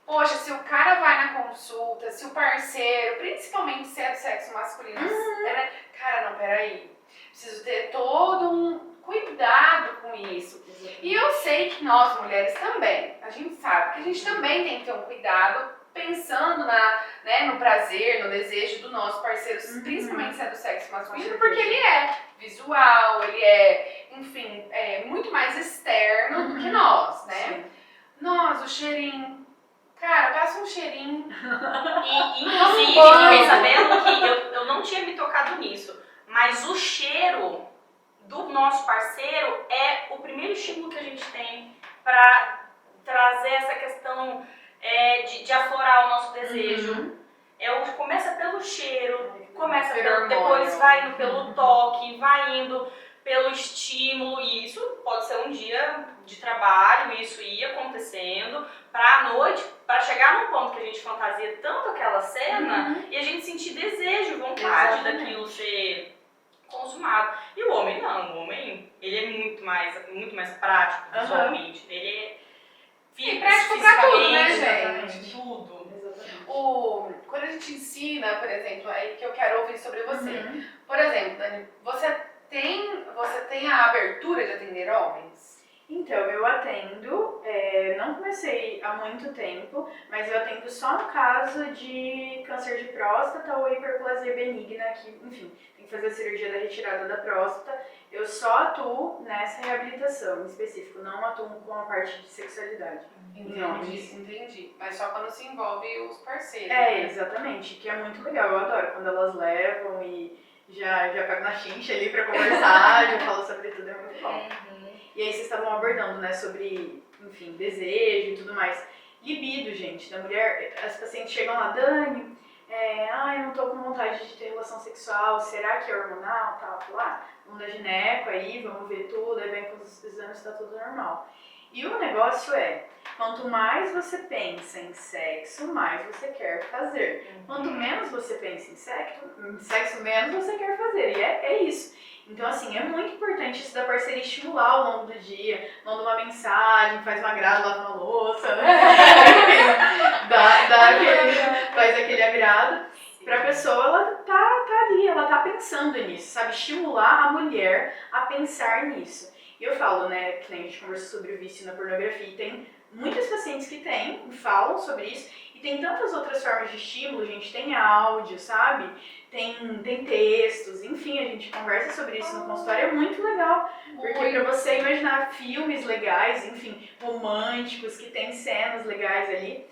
poxa, se o cara vai na consulta, se o parceiro, principalmente se é do sexo masculino, né? Cara, não, peraí. Preciso ter todo um cuidado com isso. E eu sei que nós, mulheres, também, a gente sabe que a gente também tem que ter um cuidado pensando no prazer, no desejo do nosso parceiro, principalmente se é do sexo masculino, porque ele é visual, ele é, enfim, muito mais externo do que nós, né? Sim. Nós, o cheirinho. Cara, passa um cheirinho. E inclusive, eu fiquei sabendo que eu não tinha me tocado nisso, mas o cheiro do nosso parceiro é o primeiro estímulo que a gente tem para trazer essa questão de aflorar o nosso desejo. Começa pelo cheiro, depois vai indo pelo toque, vai indo pelo estímulo, e isso pode ser um dia de trabalho, isso ir acontecendo, pra noite, pra chegar num ponto que a gente fantasia tanto aquela cena e a gente sentir desejo, vontade daquilo ser consumado. E o homem não, o homem ele é muito mais prático visualmente, ele é prático pra tudo, né, fisicamente, gente? tudo. Exatamente. Quando a gente ensina, por exemplo, aí que eu quero ouvir sobre você. Uhum. Por exemplo, Dani, você tem a abertura de atender homens? Então, eu atendo, não comecei há muito tempo, mas eu atendo só no caso de câncer de próstata ou hiperplasia benigna, que, enfim, tem que fazer a cirurgia da retirada da próstata. Eu só atuo nessa reabilitação em específico, não atuo com a parte de sexualidade. Entendi. Mas só quando se envolve os parceiros. Exatamente, que é muito legal, eu adoro quando elas levam e já pego na chincha ali pra conversar, já falo sobre tudo, é muito bom. E aí vocês estavam abordando, né, sobre, enfim, desejo e tudo mais. Libido, gente, da mulher, as pacientes chegam lá, Dani, eu não tô com vontade de ter relação sexual, será que é hormonal, tal, vamos dar gineco aí, vamos ver tudo, aí vem com os exames, tá tudo normal. E o negócio quanto mais você pensa em sexo, mais você quer fazer. Quanto menos você pensa em sexo, menos você quer fazer. E é isso. Então, assim, é muito importante isso da parceria estimular ao longo do dia. Manda uma mensagem, faz um agrado lá na louça, né? Faz aquele agrado. Pra pessoa, ela tá ali, ela tá pensando nisso, sabe? Estimular a mulher a pensar nisso. E eu falo, né, que nem a gente conversou sobre o vício na pornografia, e tem muitas pacientes que falam sobre isso, e tem tantas outras formas de estímulo, gente, tem áudio, sabe? Tem textos, enfim, a gente conversa sobre isso no consultório, é muito legal, porque pra você imaginar filmes legais, enfim, românticos, que tem cenas legais ali,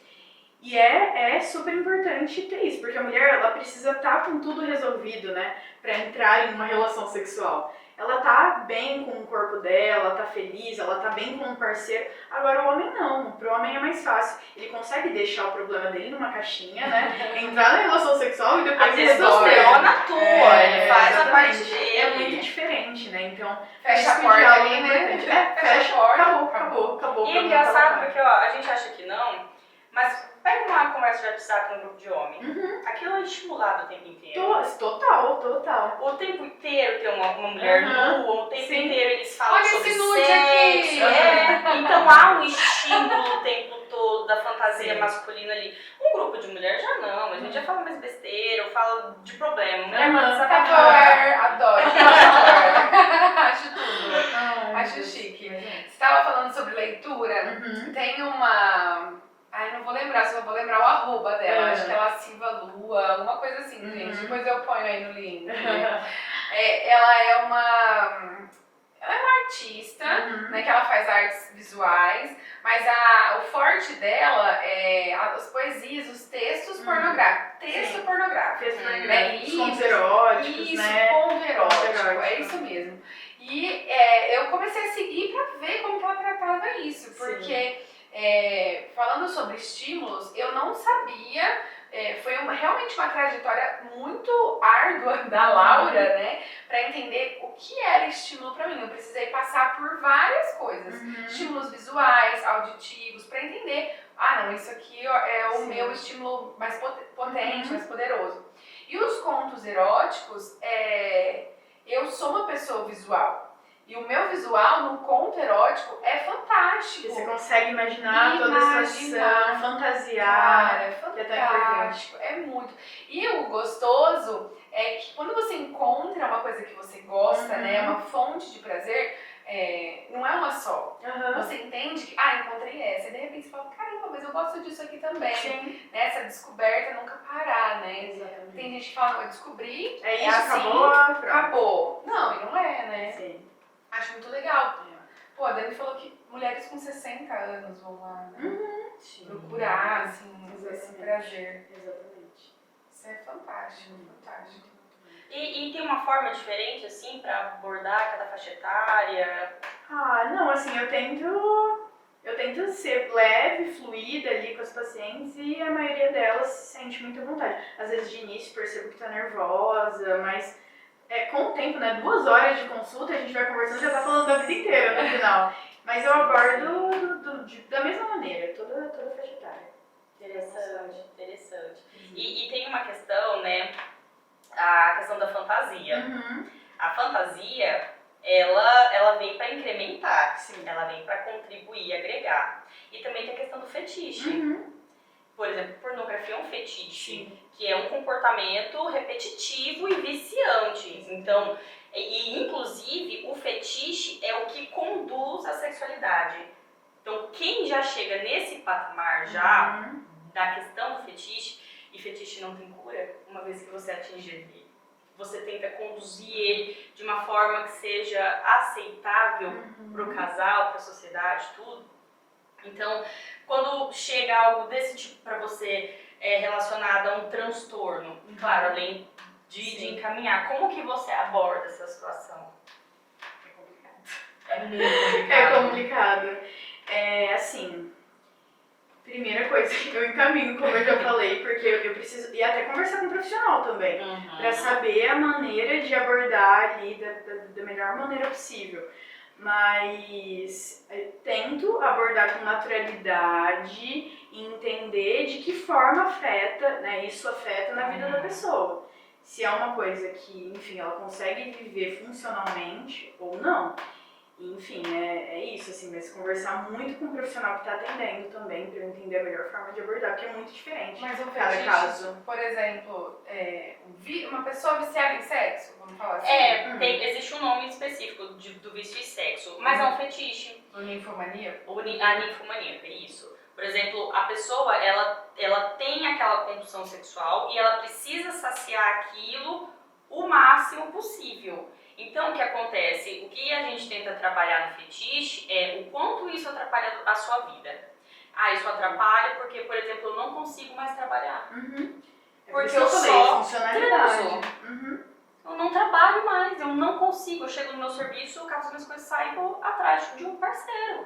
e é super importante ter isso, porque a mulher, ela precisa estar com tudo resolvido, né, pra entrar em uma relação sexual. Ela tá bem com o corpo dela, ela tá feliz, ela tá bem com o parceiro. Agora o homem não, pro homem é mais fácil. Ele consegue deixar o problema dele numa caixinha, né? Entrar na relação sexual e depois resolver. A testosterona atua, ele faz a parte dele. É muito diferente, né? Então, fecha a porta ali, né? Fecha a porta, acabou. E é engraçado porque, a gente acha que não, mas pega uma conversa de WhatsApp no grupo de homem. Aquilo é estimulado o tempo inteiro. Total. O tempo inteiro tem uma mulher nua, o tempo inteiro eles falam olha sobre esse nude sexo. aqui. Então há um estímulo o tempo todo da fantasia masculina ali. Um grupo de mulher já não, a gente já fala mais besteira, fala de problema. Mulher manda Adoro. Acho tudo. Acho chique. Você estava falando sobre leitura. Tem uma... não vou lembrar, só vou lembrar o arroba dela. Acho que ela Silva Lua, alguma coisa assim, gente. Depois eu ponho aí no link. Ela é uma artista, né, que ela faz artes visuais, mas o forte dela é as poesias, os textos pornográficos. Texto pornográfico. Os contos eróticos, né? Conto erótico, é isso mesmo. E eu comecei a seguir pra ver como que ela tratava isso, porque... falando sobre estímulos, eu não sabia, foi realmente uma trajetória muito árdua da Laura, né, para entender o que era estímulo para mim. Eu precisei passar por várias coisas, estímulos visuais, auditivos, para entender, não, isso aqui é o meu estímulo mais potente, mais poderoso. E os contos eróticos, eu sou uma pessoa visual. E o meu visual no conto erótico é fantástico. Você consegue imaginar toda a situação, fantasiar. Cara, é fantástico. É muito. E o gostoso é que quando você encontra uma coisa que você gosta, né, uma fonte de prazer, não é uma só. Você entende que, encontrei essa. E de repente você fala, caramba, mas eu gosto disso aqui também. Sim. Essa descoberta nunca parar, né? Exatamente. Tem gente que fala, eu descobri, é isso, assim, acabou. Não, e não é, né? Sim. Acho muito legal. Pô, a Dani falou que mulheres com 60 anos vão lá, né? Procurar, assim, esse prazer. Exatamente. Isso é fantástico, fantástico. E tem uma forma diferente, assim, pra abordar cada faixa etária? Não, assim, eu tento ser leve, fluida ali com as pacientes e a maioria delas se sente muito à vontade. Às vezes de início percebo que tá nervosa, mas... com o tempo, né? 2 horas de consulta, a gente vai conversando, já tá falando da vida inteira no final. Mas eu abordo da mesma maneira, toda faixa etária. Interessante. E tem uma questão, né? A questão da fantasia. A fantasia, ela vem para incrementar, ela vem para contribuir, agregar. E também tem a questão do fetiche. por exemplo, pornografia é um fetiche, que é um comportamento repetitivo e viciante. Então, inclusive, o fetiche é o que conduz à sexualidade. Então, quem já chega nesse patamar já da questão do fetiche, e fetiche não tem cura, uma vez que você atinge ele, você tenta conduzir ele de uma forma que seja aceitável para o casal, para a sociedade, tudo. Então, quando chega algo desse tipo para você relacionado a um transtorno, claro, além de encaminhar, como que você aborda essa situação? É complicado. É complicado. Assim, primeira coisa que eu encaminho, como eu já falei, porque eu preciso, e até conversar com um profissional também, para saber a maneira de abordar ali da melhor maneira possível. Mas tento abordar com naturalidade e entender de que forma afeta, né, isso afeta na vida da pessoa. Se é uma coisa que, enfim, ela consegue viver funcionalmente ou não. Enfim, é isso, assim, mas conversar muito com o profissional que está atendendo também, para eu entender a melhor forma de abordar, porque é muito diferente. Mas um cada fetiche, caso. por exemplo, uma pessoa viciada em sexo, vamos falar assim? Existe um nome específico do vício em sexo, mas é um fetiche. O ninfomania? A ninfomaníaca, isso. Por exemplo, a pessoa, ela tem aquela compulsão sexual e ela precisa saciar aquilo o máximo possível. Então, o que acontece? O que a gente tenta trabalhar no fetiche é o quanto isso atrapalha a sua vida. Isso atrapalha porque, por exemplo, eu não consigo mais trabalhar. Porque eu só transo. Eu não trabalho mais, eu não consigo. Eu chego no meu serviço, caso as minhas coisas saem, vou atrás de um parceiro.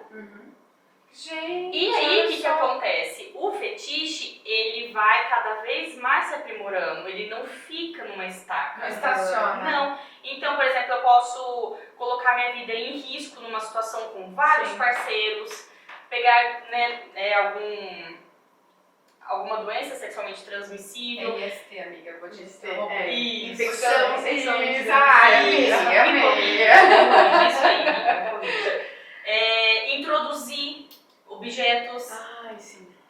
Gente, E aí, o que acontece? O fetiche, ele vai cada vez mais se aprimorando, ele não fica numa estaca. Não estaciona. Não. Então, por exemplo, eu posso colocar minha vida em risco numa situação com vários parceiros, pegar alguma doença sexualmente transmissível. IST, amiga, eu vou te dizer. Infecção sexualmente Isso aí, me corrija. Introduzir objetos,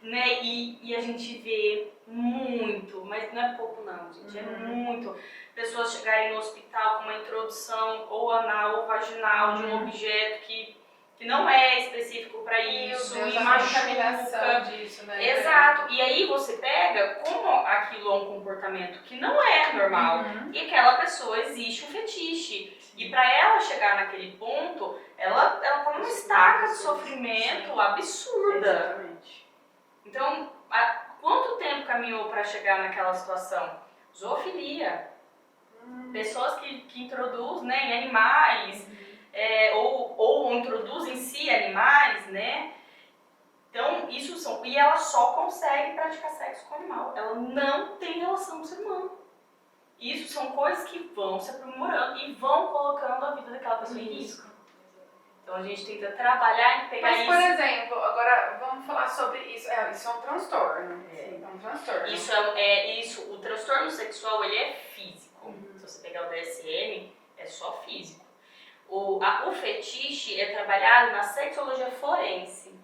né? E a gente vê muito, mas não é pouco não, gente, é muito. Pessoas chegarem no hospital com uma introdução ou anal ou vaginal de um objeto que não é específico para isso, Deus, e a machuca. Disso, né? Exato, e aí você pega como aquilo é um comportamento que não é normal, e aquela pessoa existe um fetiche. E para ela chegar naquele ponto, ela tá numa estaca de sofrimento absurda. Exatamente. Então, quanto tempo caminhou para chegar naquela situação? Zoofilia. Pessoas que introduzem, né, em animais, ou introduzem em si animais, né? Então, isso são... E ela só consegue praticar sexo com animal. Ela não tem relação com o ser humano. Isso são coisas que vão se aprimorando e vão colocando a vida daquela pessoa em risco. Então, a gente tenta trabalhar em pegar isso. Mas, por exemplo, agora vamos falar sobre isso. Isso é um transtorno. É um transtorno. Isso, o transtorno sexual, ele é físico. Se você pegar o DSM, é só físico. O fetiche é trabalhado na sexologia forense,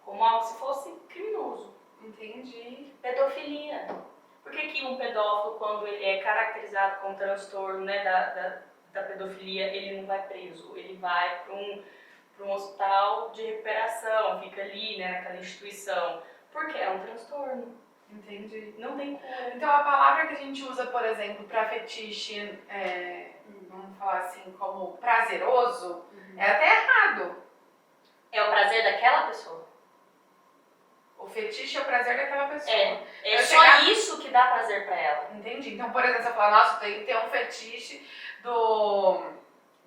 como algo se fosse criminoso. Entendi. Pedofilia. Por que um pedófilo, quando ele é caracterizado com transtorno, né, da pedofilia, ele não vai preso? Ele vai para um hospital de recuperação, fica ali, né, naquela instituição. Porque é um transtorno. Entendi. Não tem cura. Então, a palavra que a gente usa, por exemplo, para fetiche, vamos falar assim, como prazeroso, é até errado. É o prazer daquela pessoa. O fetiche é o prazer daquela pessoa. É só isso que dá prazer pra ela. Entendi. Então, por exemplo, você fala, nossa, tem que ter um fetiche do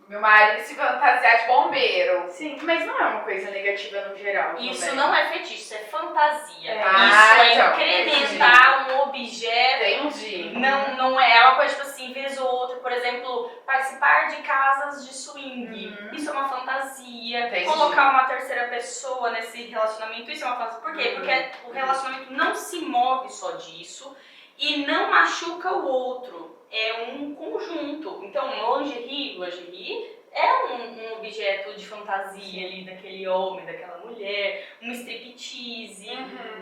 meu marido se fantasiar de bombeiro. Sim, mas não é uma coisa negativa no geral. Isso também. não é fetiche, isso é fantasia. Ah, Isso então, é incrementar um objeto. Entendi. Não é uma coisa tipo assim, vez ou outra, por exemplo, participar de casas de swing. Isso é uma fantasia. Entendi. Colocar uma terceira pessoa nesse relacionamento, isso é uma fantasia. Por quê? Porque o relacionamento não se move só disso e não machuca o outro. É um conjunto. Então, lingerie é um objeto de fantasia ali daquele homem, daquela mulher, um striptease,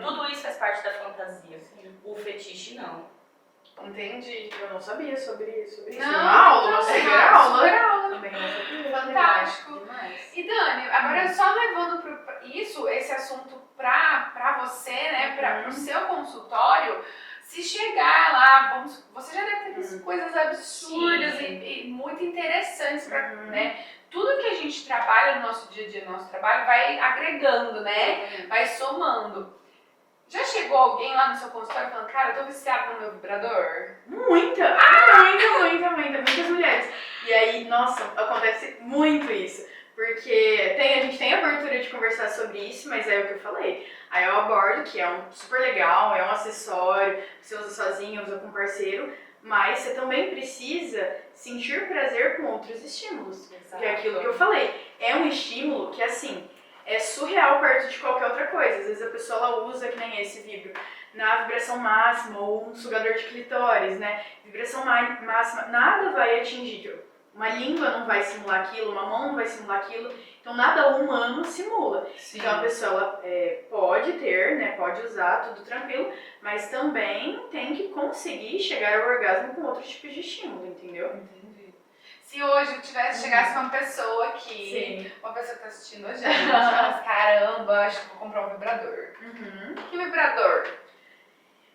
tudo isso faz parte da fantasia. O fetiche não. Entendi. Eu não sabia sobre isso. Não, Uma aula, uma super aula. super aula. Também não sabia. Fantástico. Demais. E Dani, agora só levando esse assunto pra você, né, pro seu consultório, se chegar lá, você já deve ter visto coisas absurdas e muito interessantes pra, né, tudo que a gente trabalha no nosso dia a dia, no nosso trabalho, vai agregando, né, vai somando. Já chegou alguém lá no seu consultório falando, cara, eu tô viciada no meu vibrador? Muita, muitas mulheres. E aí, nossa, acontece muito isso. Porque a gente tem a abertura de conversar sobre isso, mas é o que eu falei. Aí eu abordo, que é um super legal, é um acessório, você usa sozinho, usa com parceiro, mas você também precisa sentir prazer com outros estímulos. Exato. Que é aquilo que eu falei. É um estímulo que, assim, é surreal perto de qualquer outra coisa. Às vezes a pessoa ela usa, que nem esse vibro, na vibração máxima, ou um sugador de clitóris, né? Vibração máxima, nada vai atingir. Uma língua não vai simular aquilo, uma mão não vai simular aquilo. Então nada humano simula. Sim. Então a pessoa pode ter, né? Pode usar, tudo tranquilo, mas também tem que conseguir chegar ao orgasmo com outros tipos de estímulo, entendeu? Entendi. Se hoje chegasse uma pessoa aqui, uma pessoa que tá assistindo a gente, falasse, caramba, acho que vou comprar um vibrador. Que vibrador?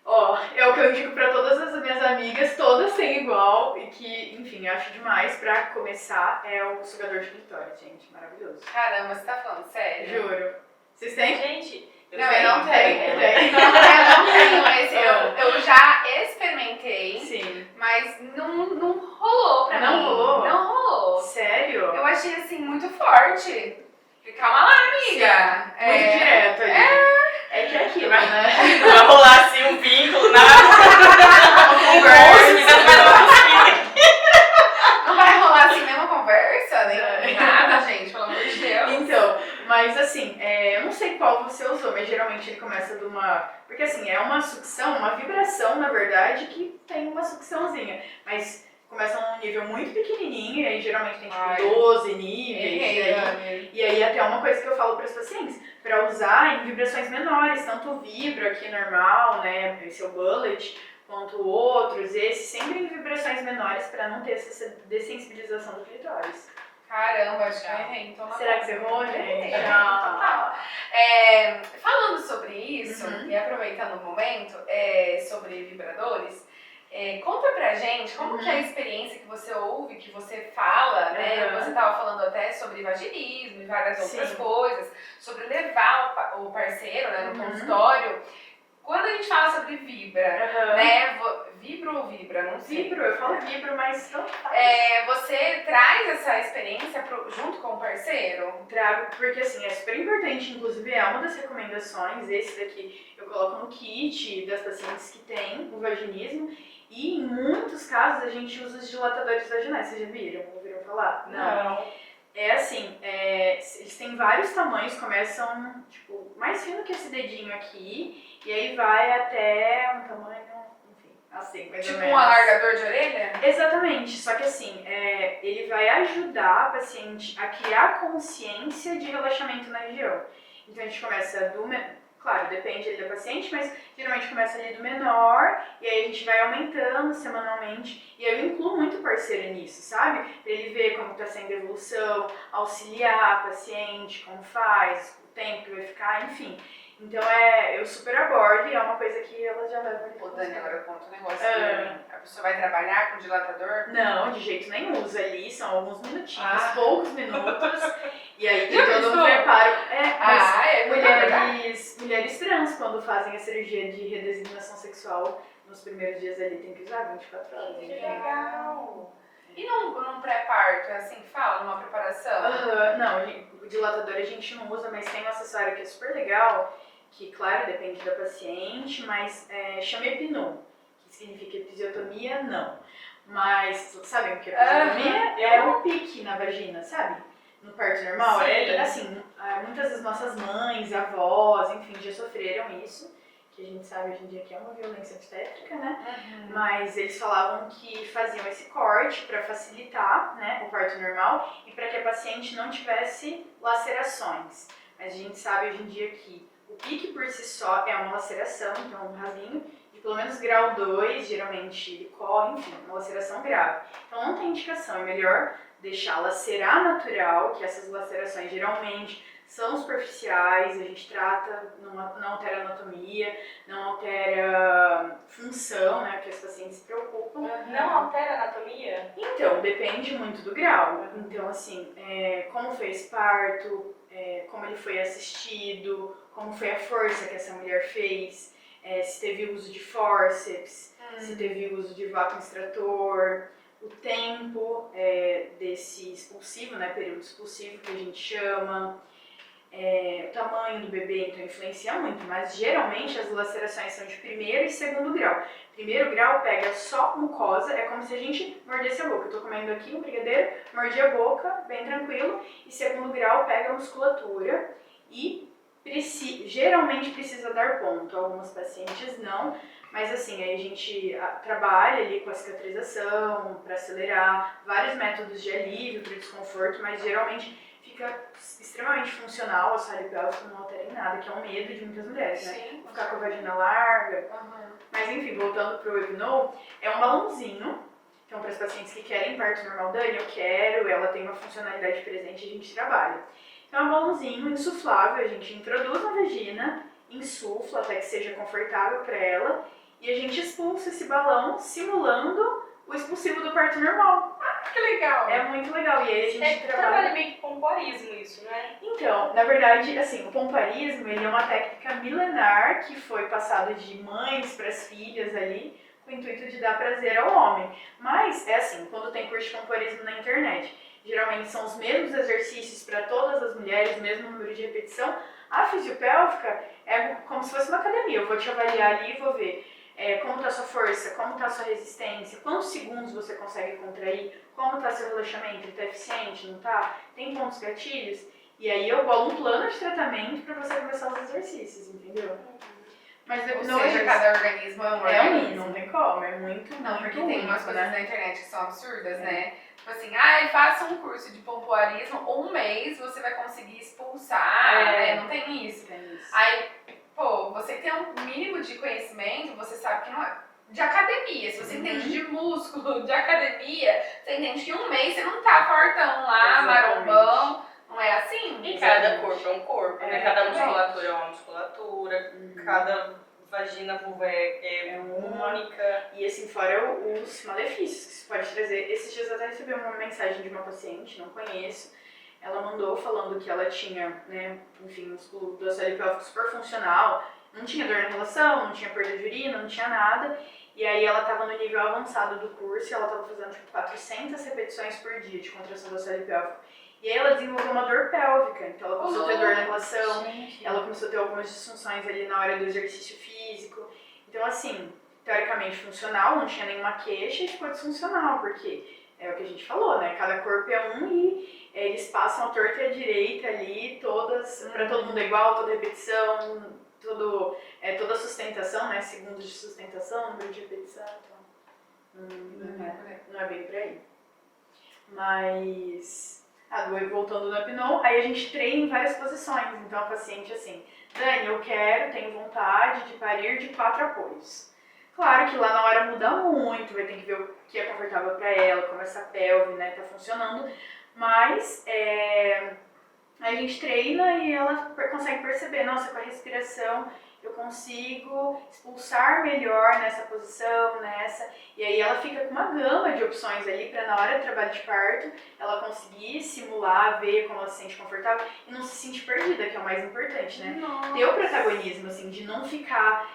Ó, é o que eu indico pra todas as minhas amigas, todas têm igual, e que, enfim, eu acho demais pra começar, é o sugador de clitóris, gente, maravilhoso. Caramba, você tá falando sério? Juro. Vocês têm? Gente, Eu não tenho. Eu tenho. Eu não tenho, mas eu já experimentei, Sim. mas não rolou pra mim. Não rolou? Não rolou. Sério? Eu achei assim muito forte. Calma lá, amiga. Muito direto ali. É que é aquilo, né? vai rolar assim um vínculo na conversa, Não vai rolar assim nenhuma conversa, nem nada, gente, pelo amor de Deus. Então, mas assim, eu não sei qual você usou, mas geralmente ele começa de uma... Porque assim, é uma sucção, uma vibração, na verdade, que tem uma sucçãozinha. Mas começa num nível muito pequenininho, e aí geralmente tem tipo 12 níveis. E aí até uma coisa que eu falo para os pacientes, para usar em vibrações menores, tanto o vibro aqui normal, né, esse é o bullet, quanto outros, esse sempre em vibrações menores para não ter essa dessensibilização do clitóris. Caramba, acho que eu errei. Então Será que você errou, gente? Total. Falando sobre isso, e aproveitando o momento, sobre vibradores, conta pra gente como que é a experiência que você ouve, que você fala, né? Você tava falando até sobre vaginismo e várias outras coisas, sobre levar o parceiro, né, no consultório. Quando a gente fala sobre vibra, né? Vibro ou vibra? Não sei. Vibro, eu falo vibro, mas não faz. Você traz essa experiência junto com o parceiro? Trago, porque assim, é super importante, inclusive é uma das recomendações, esse daqui eu coloco no kit das pacientes que têm o vaginismo, e em muitos casos a gente usa os dilatadores vaginais, vocês já viram? Ouviram falar? Não. É assim, eles têm vários tamanhos, começam tipo, mais fino que esse dedinho aqui, e aí vai até um tamanho, enfim, assim, mais ou Tipo menos. um alargador de orelha? Exatamente, só que assim, ele vai ajudar a paciente a criar consciência de relaxamento na região. Então a gente começa claro, depende ali da paciente, mas geralmente começa ali do menor, e aí a gente vai aumentando semanalmente, e eu incluo muito o parceiro nisso, sabe? Pra ele ver como está sendo a evolução, auxiliar a paciente, como faz, o tempo que vai ficar, enfim. Então eu super abordo e é uma coisa que elas já levam ali. Ô Dani, agora eu conto um negócio pra mim. A pessoa vai trabalhar com dilatador? Não, de jeito nenhum. Usa ali, são alguns minutinhos, poucos minutos. E aí tem Já todo um pensou? preparo. Mas Mulheres trans, quando fazem a cirurgia de redesignação sexual, nos primeiros dias ali tem que usar 24 horas. que legal. E num pré-parto, é assim que fala? Numa preparação? Não, o dilatador a gente não usa, mas tem um acessório que é super legal, que, claro, depende da paciente, mas chama Epinô, que significa episiotomia, não. Mas, sabem o que é episiotomia? É um pique na vagina, sabe? No parto normal. Sim. Assim, muitas das nossas mães, avós, enfim, já sofreram isso, que a gente sabe hoje em dia que é uma violência obstétrica, né? Uhum. Mas eles falavam que faziam esse corte para facilitar, né, o parto normal e para que a paciente não tivesse lacerações. Mas a gente sabe hoje em dia que o pique por si só é uma laceração, então um rasguinho de pelo menos grau 2, geralmente ele corre, enfim, uma laceração grave. Então não tem indicação, é melhor deixar lacerar natural, que essas lacerações geralmente são superficiais, a gente trata, não altera anatomia, não altera função, né, que as pacientes se preocupam. Não altera a anatomia? Então, depende muito do grau. Então, assim, como foi esse parto, como ele foi assistido, como foi a força que essa mulher fez, se teve uso de fórceps, se teve uso de vácuo extrator, o tempo desse expulsivo, né, período expulsivo que a gente chama, o tamanho do bebê, então influencia muito, mas geralmente as lacerações são de primeiro e segundo grau. Primeiro grau pega só mucosa, é como se a gente mordesse a boca. Eu tô comendo aqui um brigadeiro, mordi a boca, bem tranquilo, e segundo grau pega a musculatura e geralmente precisa dar ponto, algumas pacientes não, mas assim, aí a gente trabalha ali com a cicatrização, para acelerar, vários métodos de alívio para desconforto, mas geralmente fica extremamente funcional, a assoalho pélvico não altera em nada, que é um medo de muitas mulheres, né? Sim. Ficar com a vagina larga. Uhum. Mas enfim, voltando pro Epinou, é um balãozinho. Então, para as pacientes que querem parto normal, Dani, eu quero, ela tem uma funcionalidade presente, a gente trabalha. Então, é um balãozinho insuflável, a gente introduz na vagina, insufla até que seja confortável para ela, e a gente expulsa esse balão simulando o expulsivo do parto normal. Que legal! É muito legal, e aí a gente trabalha meio que pompoarismo isso, não é? Então, na verdade, assim, o pomparismo, ele é uma técnica milenar que foi passada de mães para as filhas ali, com o intuito de dar prazer ao homem. Mas, é assim, quando tem curso de pomparismo na internet, geralmente são os mesmos exercícios para todas as mulheres, o mesmo número de repetição. A fisiopélvica é como se fosse uma academia, eu vou te avaliar ali e vou ver como está a sua força, como está a sua resistência, quantos segundos você consegue contrair, como está seu relaxamento, está eficiente, não está? Tem pontos gatilhos? E aí eu bolo um plano de tratamento para você começar os exercícios, entendeu? Mas Ou não seja, cada organismo é um organismo. não tem como, é muito, Não, porque tem único, umas coisas né? na internet que são absurdas, né? Tipo assim, ai, faça um curso de pompoarismo, um mês você vai conseguir expulsar, né? Não tem isso. Tem isso. Aí, pô, você que tem um mínimo de conhecimento, você sabe que não é de academia. Se você entende de músculo, de academia, você entende que um mês você não tá fortão lá, Exatamente. marombão. Não é assim? E cada corpo é um corpo, né? Cada também. musculatura é uma musculatura, cada vagina vulva é única. E assim, fora os malefícios que isso pode trazer. Esses dias eu até recebi uma mensagem de uma paciente, não conheço. Ela mandou falando que ela tinha, né, enfim, um músculo do assoalho pélvico super funcional, não tinha dor na relação, não tinha perda de urina, não tinha nada. E aí ela estava no nível avançado do curso e ela estava fazendo tipo 400 repetições por dia de contração do assoalho pélvico. E aí ela desenvolveu uma dor pélvica, então ela começou a ter dor na relação, ela começou a ter algumas disfunções ali na hora do exercício físico. Então assim, teoricamente funcional, não tinha nenhuma queixa e ficou disfuncional, porque é o que a gente falou, né? Cada corpo é um e eles passam a torta e a direita ali, todas, pra todo mundo é igual, toda repetição, toda sustentação, né? Segundos de sustentação, número de repetição, então não é bem por aí. Mas, voltando no Epinou, aí a gente treina em várias posições, então a paciente assim, Dani, eu tenho vontade de parir de 4 apoios. Claro que lá na hora muda muito, vai ter que ver o que é confortável para ela, como essa pelve, né, tá funcionando, mas a gente treina e ela consegue perceber, nossa, com a respiração eu consigo expulsar melhor nessa posição, e aí ela fica com uma gama de opções ali para na hora do trabalho de parto ela conseguir simular, ver como ela se sente confortável e não se sentir perdida, que é o mais importante, né? Nossa. Ter o protagonismo, assim, de não ficar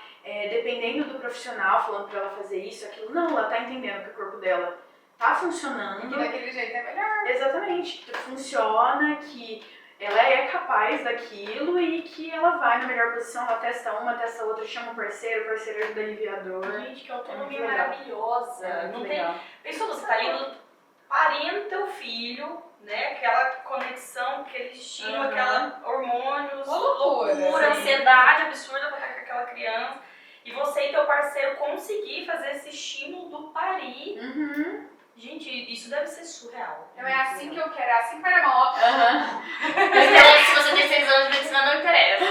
dependendo do profissional falando para ela fazer isso, aquilo, não, ela tá entendendo que o corpo dela tá funcionando. E daquele jeito é melhor. Exatamente, funciona, que ela é capaz daquilo e que ela vai na melhor posição, ela testa uma, testa outra, chama o parceiro ajuda aliviador. Gente, que autonomia muito legal. maravilhosa. Muito Não legal. tem... Pensou, você tá ali parindo teu filho, né? Aquela conexão, aquele estímulo, aquela hormônios, Loucura, loucura, sim. ansiedade absurda pra estar com aquela criança. e você e teu parceiro conseguir fazer esse estímulo do parir. Gente, isso deve ser surreal. Não é assim que eu quero, é assim que vai dar mal. Se você tem 6 anos de medicina, não interessa.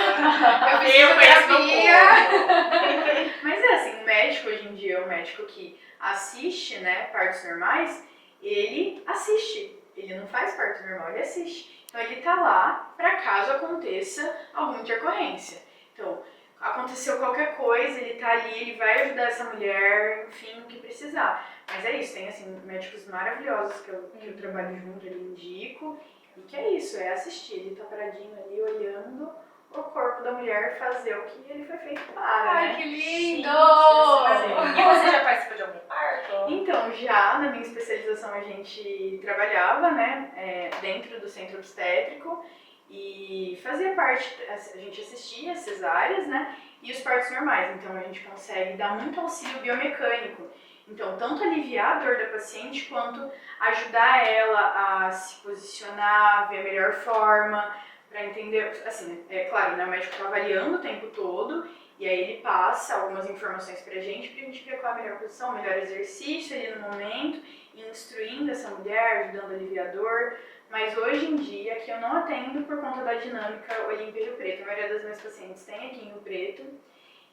Eu fiz Eu conheço meu fisioterapia. Mas é assim, o médico hoje em dia, o médico que assiste, né, partos normais, ele assiste. Ele não faz parto normal, ele assiste. Então ele tá lá para caso aconteça alguma intercorrência. Então, aconteceu qualquer coisa, ele tá ali, ele vai ajudar essa mulher, enfim, o que precisar. Mas é isso, tem assim, médicos maravilhosos que eu trabalho junto, eu indico. E que é isso, é assistir. Ele tá paradinho ali, olhando o corpo da mulher fazer o que ele foi feito para, Ai, né? que lindo! E você já participou de algum parto? Então, já na minha especialização a gente trabalhava, né, dentro do centro obstétrico e fazia parte, a gente assistia as cesáreas, né, e os partos normais. Então, a gente consegue dar muito auxílio biomecânico. Então, tanto aliviar a dor da paciente, quanto ajudar ela a se posicionar, ver a melhor forma, para entender, assim, é claro, né, o médico está avaliando o tempo todo, e aí ele passa algumas informações pra gente ver qual é a melhor posição, o melhor exercício ali no momento, instruindo essa mulher, ajudando a aliviar a dor. Mas hoje em dia, aqui eu não atendo por conta da dinâmica Olímpia Rio Preto. A maioria das minhas pacientes tem aqui em Rio Preto.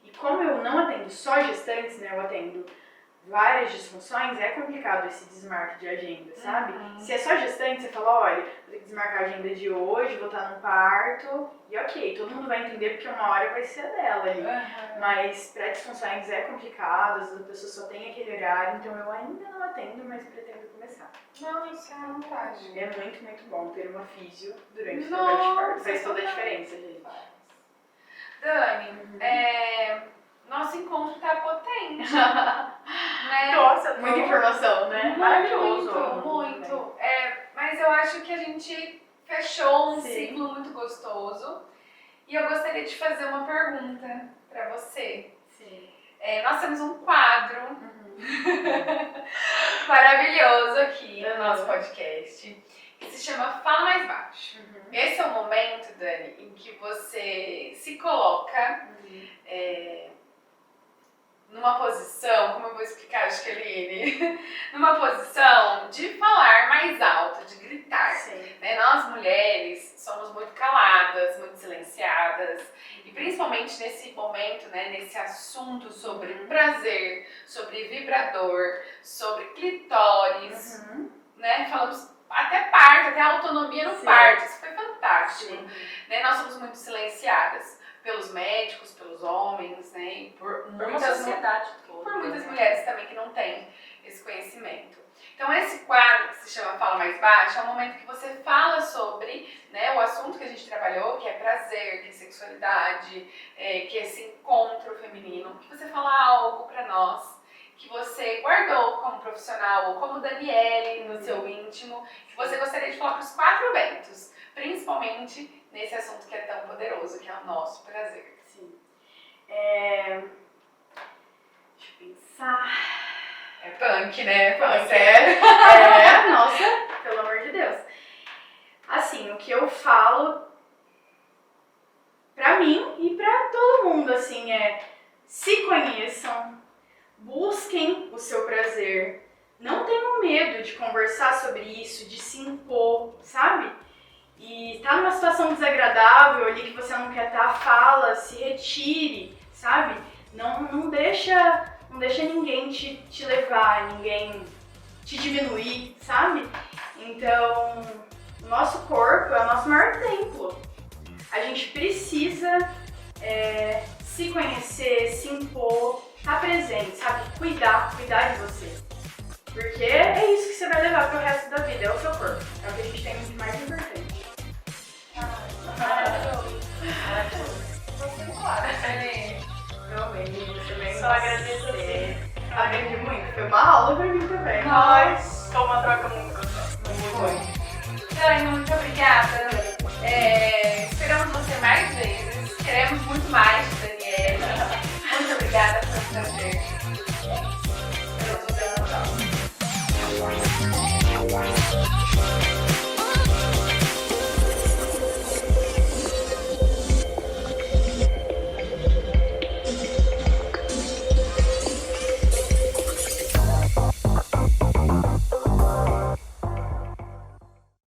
E como eu não atendo só gestantes, né, eu atendo várias disfunções, é complicado esse desmarque de agenda, sabe? Se é só gestante, você fala, olha, vou ter que desmarcar a agenda de hoje, vou estar num parto, e ok, todo mundo vai entender porque uma hora vai ser a dela ali. Mas para disfunções é complicado, às vezes a pessoa só tem aquele horário, então eu ainda não atendo, mas pretendo começar. Não, isso é vantagem. É muito, muito bom ter uma físio durante o trabalho de parto. Faz toda a diferença, gente. Dani, nosso encontro tá potente, né? Nossa, Muita informação, né? Maravilhoso. Muito. Mas eu acho que a gente fechou um Sim. ciclo muito gostoso. E eu gostaria de fazer uma pergunta pra você. Sim. Nós temos um quadro maravilhoso aqui no nosso podcast, que se chama Fala Mais Baixo. Esse é o momento, Dani, em que você se coloca numa posição, como eu vou explicar, Jaqueline, numa posição de falar mais alto, de gritar. Sim. Né? Nós mulheres somos muito caladas, muito silenciadas, e principalmente nesse momento, né, nesse assunto sobre prazer, sobre vibrador, sobre clitóris, né? Falamos até parto, até autonomia no Sim. parto, isso foi fantástico. Sim. Né? Nós somos muito silenciadas pelos médicos, pelos homens, né? E por Por uma muitas sociedade toda. por muitas mulheres também que não têm esse conhecimento. Então esse quadro que se chama Fala Mais Baixo é um momento que você fala sobre, né, o assunto que a gente trabalhou, que é prazer, que é sexualidade, que é esse encontro feminino, que você fala algo pra nós, que você guardou como profissional ou como Daniele no seu íntimo, que você gostaria de falar para os 4 ventos, principalmente nesse assunto que é tão poderoso, que é o nosso prazer. Sim. Deixa eu pensar. É punk, né? Punk. Sério? Nossa, pelo amor de Deus. Assim, o que eu falo pra mim e pra todo mundo, assim, é se conheçam, busquem o seu prazer, não tenham medo de conversar sobre isso, de se impor, sabe? E tá numa situação desagradável ali que você não quer estar, fala, se retire, sabe? Não deixa ninguém te levar, ninguém te diminuir, sabe? Então, o nosso corpo é o nosso maior templo. A gente precisa se conhecer, se impor, estar presente, sabe? Cuidar de você. Porque é isso que você vai levar pro resto da vida, é o seu corpo. É o que a gente tem de mais importante. Maravilhoso. Você claro, né? Realmente, também. Só agradecer. Aprendi muito, foi uma aula pra mim também. Nós, foi uma troca muito gostosa. Dani, muito obrigada. Esperamos você mais vezes. Queremos muito mais.